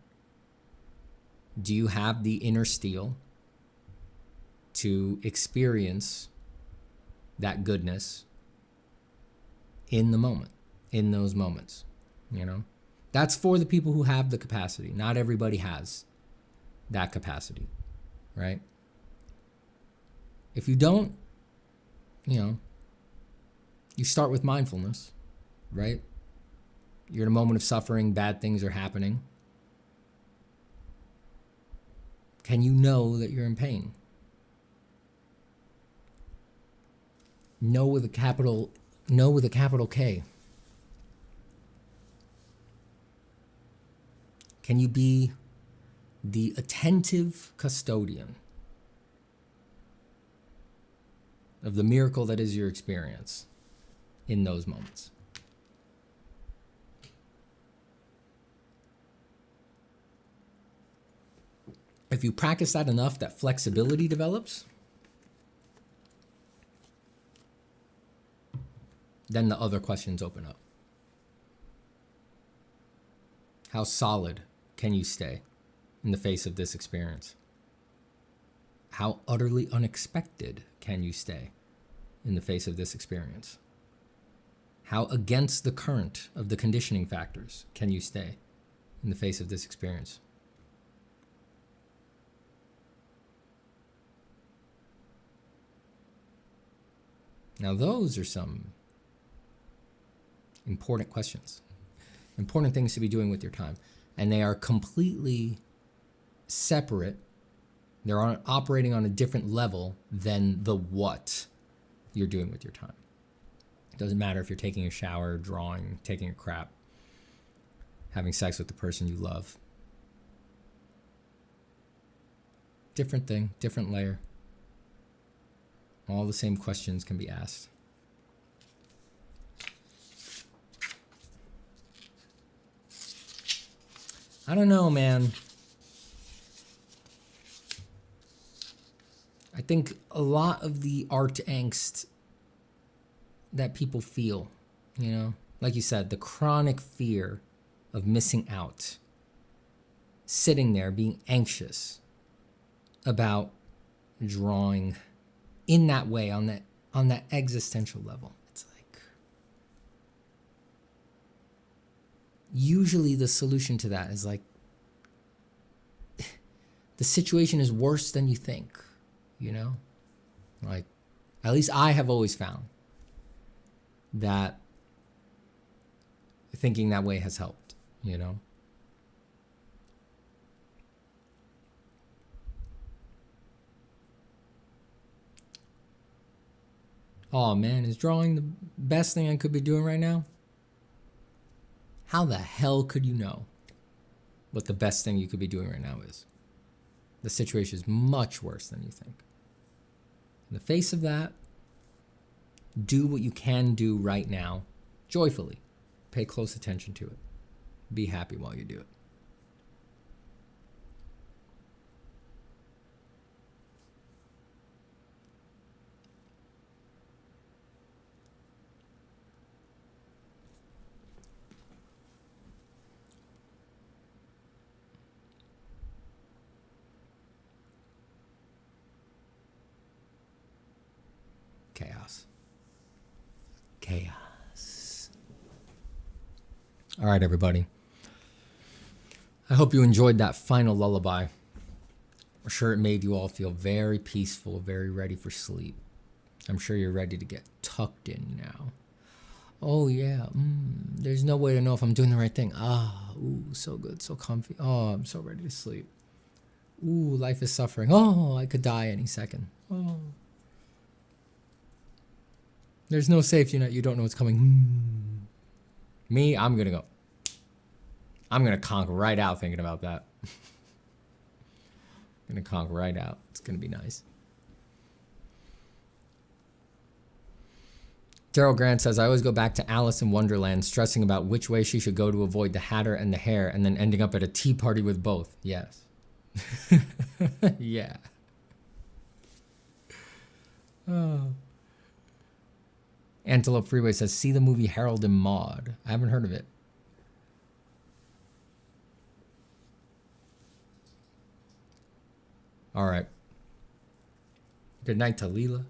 do you have the inner steel to experience that goodness in the moment, in those moments? You know, that's for the people who have the capacity. Not everybody has that capacity, right? If you don't, you know, you start with mindfulness, right? You're in a moment of suffering, bad things are happening. Can you know that you're in pain? Know with a capital K. Can you be the attentive custodian of the miracle that is your experience in those moments? If you practice that enough, that flexibility develops, then the other questions open up. How solid can you stay in the face of this experience? How utterly unexpected can you stay in the face of this experience? How against the current of the conditioning factors can you stay in the face of this experience? Now, those are some important questions, important things to be doing with your time. And they are completely separate. They're operating on a different level than the what you're doing with your time. It doesn't matter if you're taking a shower, drawing, taking a crap, having sex with the person you love. Different thing, different layer. All the same questions can be asked. I don't know, man. I think a lot of the art angst that people feel, you know, like you said, the chronic fear of missing out, sitting there being anxious about drawing in that way, on that existential level. It's like, usually the solution to that is like, the situation is worse than you think, you know? Like, at least I have always found that thinking that way has helped, you know? Oh man, is drawing the best thing I could be doing right now? How the hell could you know what the best thing you could be doing right now is? The situation is much worse than you think. In the face of that, do what you can do right now, joyfully. Pay close attention to it. Be happy while you do it. Chaos. Chaos. All right, everybody. I hope you enjoyed that final lullaby. I'm sure it made you all feel very peaceful, very ready for sleep. I'm sure you're ready to get tucked in now. Oh, yeah. There's no way to know if I'm doing the right thing. Ooh, so good, so comfy. Oh, I'm so ready to sleep. Ooh, life is suffering. Oh, I could die any second. Oh. There's no safety net. You don't know what's coming. Me, I'm gonna go. I'm gonna conk right out thinking about that. I'm gonna conk right out. It's gonna be nice. Daryl Grant says, I always go back to Alice in Wonderland, stressing about which way she should go to avoid the Hatter and the Hare, and then ending up at a tea party with both. Yes. Yeah. Oh. Antelope Freeway says, see the movie Harold and Maude. I haven't heard of it. All right. Good night to Leela.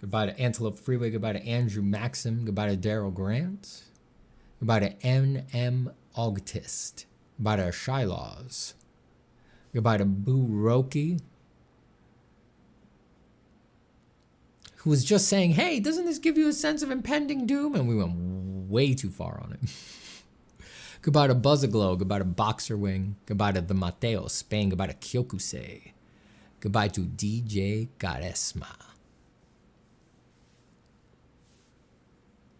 Goodbye to Antelope Freeway. Goodbye to Andrew Maxim. Goodbye to Daryl Grant. Goodbye to N.M. August. Goodbye to Shylaws. Goodbye to Boo Roki, who was just saying, hey, doesn't this give you a sense of impending doom? And we went way too far on it. Goodbye to Buzzaglow. Goodbye to Boxer Wing. Goodbye to the Mateo Spain. Goodbye to Kyokusei. Goodbye to DJ Garesma.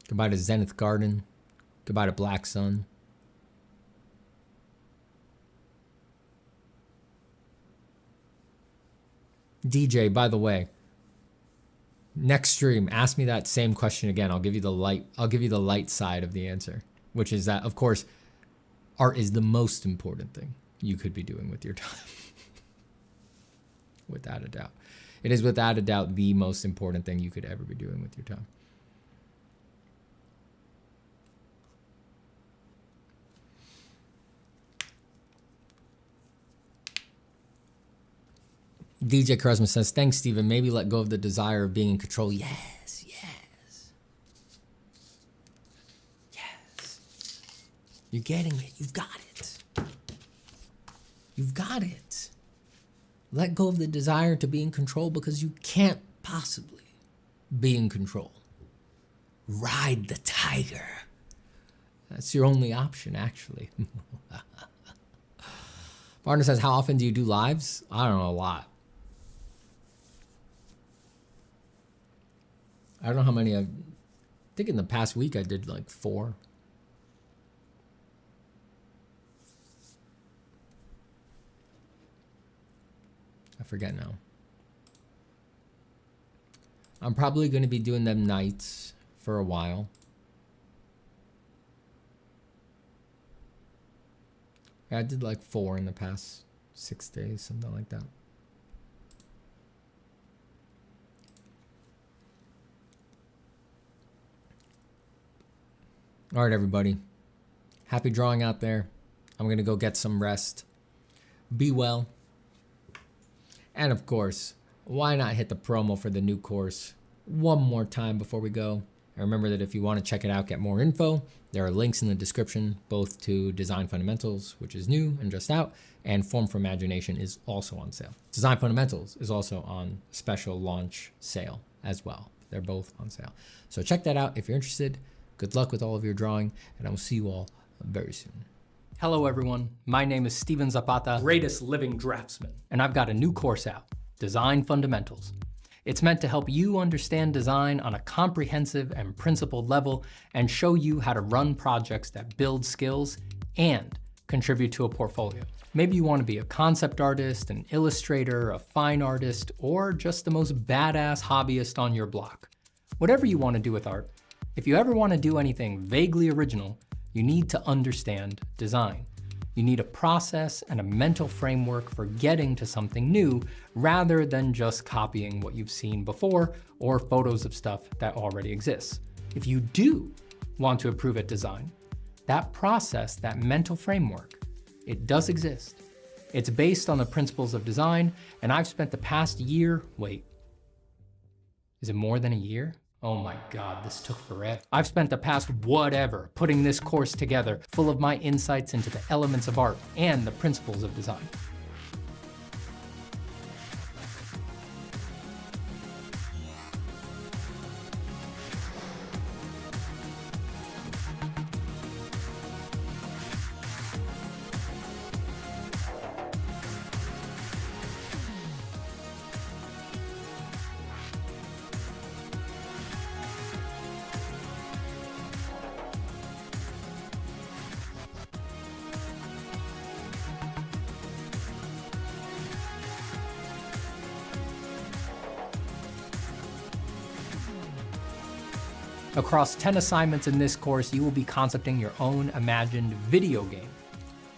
Goodbye to Zenith Garden. Goodbye to Black Sun. DJ, by the way, next stream, ask me that same question again. I'll give you the light side of the answer, which is that, of course, art is the most important thing you could be doing with your time. Without a doubt. It is without a doubt the most important thing you could ever be doing with your time. DJ Charisma says, thanks, Steven. Maybe let go of the desire of being in control. Yes, yes. Yes. You're getting it. You've got it. You've got it. Let go of the desire to be in control because you can't possibly be in control. Ride the tiger. That's your only option, actually. Partner says, how often do you do lives? I don't know, a lot. I don't know how many I think in the past week I did like 4. I forget now. I'm probably going to be doing them nights for a while. Yeah, I did like 4 in the past 6 days, something like that. All right, everybody. Happy drawing out there. I'm going to go get some rest. Be well. And of course, why not hit the promo for the new course one more time before we go? And remember that if you want to check it out, get more info, there are links in the description, both to Design Fundamentals, which is new and just out, and Form for Imagination is also on sale. Design Fundamentals is also on special launch sale as well. They're both on sale. So check that out if you're interested. Good luck with all of your drawing, and I will see you all very soon. Hello everyone, my name is Steven Zapata, greatest living draftsman, and I've got a new course out, Design Fundamentals. It's meant to help you understand design on a comprehensive and principled level and show you how to run projects that build skills and contribute to a portfolio. Maybe you want to be a concept artist, an illustrator, a fine artist, or just the most badass hobbyist on your block. Whatever you want to do with art, if you ever want to do anything vaguely original, you need to understand design. You need a process and a mental framework for getting to something new rather than just copying what you've seen before or photos of stuff that already exists. If you do want to improve at design, that process, that mental framework, it does exist. It's based on the principles of design, and I've spent the past year, wait, is it more than a year? Oh my God, this took forever. I've spent the past whatever putting this course together, full of my insights into the elements of art and the principles of design. Across 10 assignments in this course, you will be concepting your own imagined video game.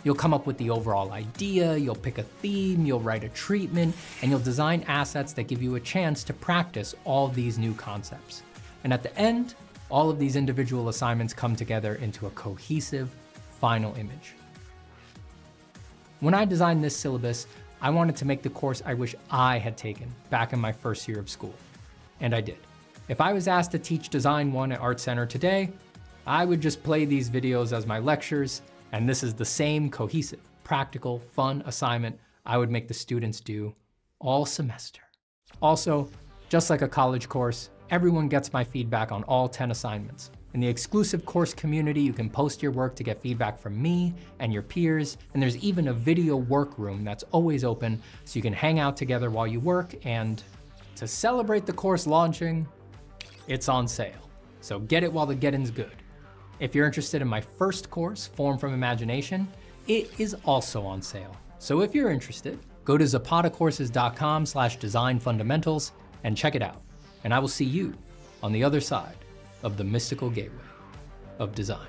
You'll come up with the overall idea, you'll pick a theme, you'll write a treatment, and you'll design assets that give you a chance to practice all these new concepts. And at the end, all of these individual assignments come together into a cohesive final image. When I designed this syllabus, I wanted to make the course I wish I had taken back in my first year of school. And I did. If I was asked to teach Design 1 at Art Center today, I would just play these videos as my lectures, and this is the same cohesive, practical, fun assignment I would make the students do all semester. Also, just like a college course, everyone gets my feedback on all 10 assignments. In the exclusive course community, you can post your work to get feedback from me and your peers, and there's even a video workroom that's always open so you can hang out together while you work, and to celebrate the course launching, it's on sale. So get it while the getting's good. If you're interested in my first course, Form from Imagination, it is also on sale. So if you're interested, go to zapatacourses.com/design fundamentals and check it out. And I will see you on the other side of the mystical gateway of design.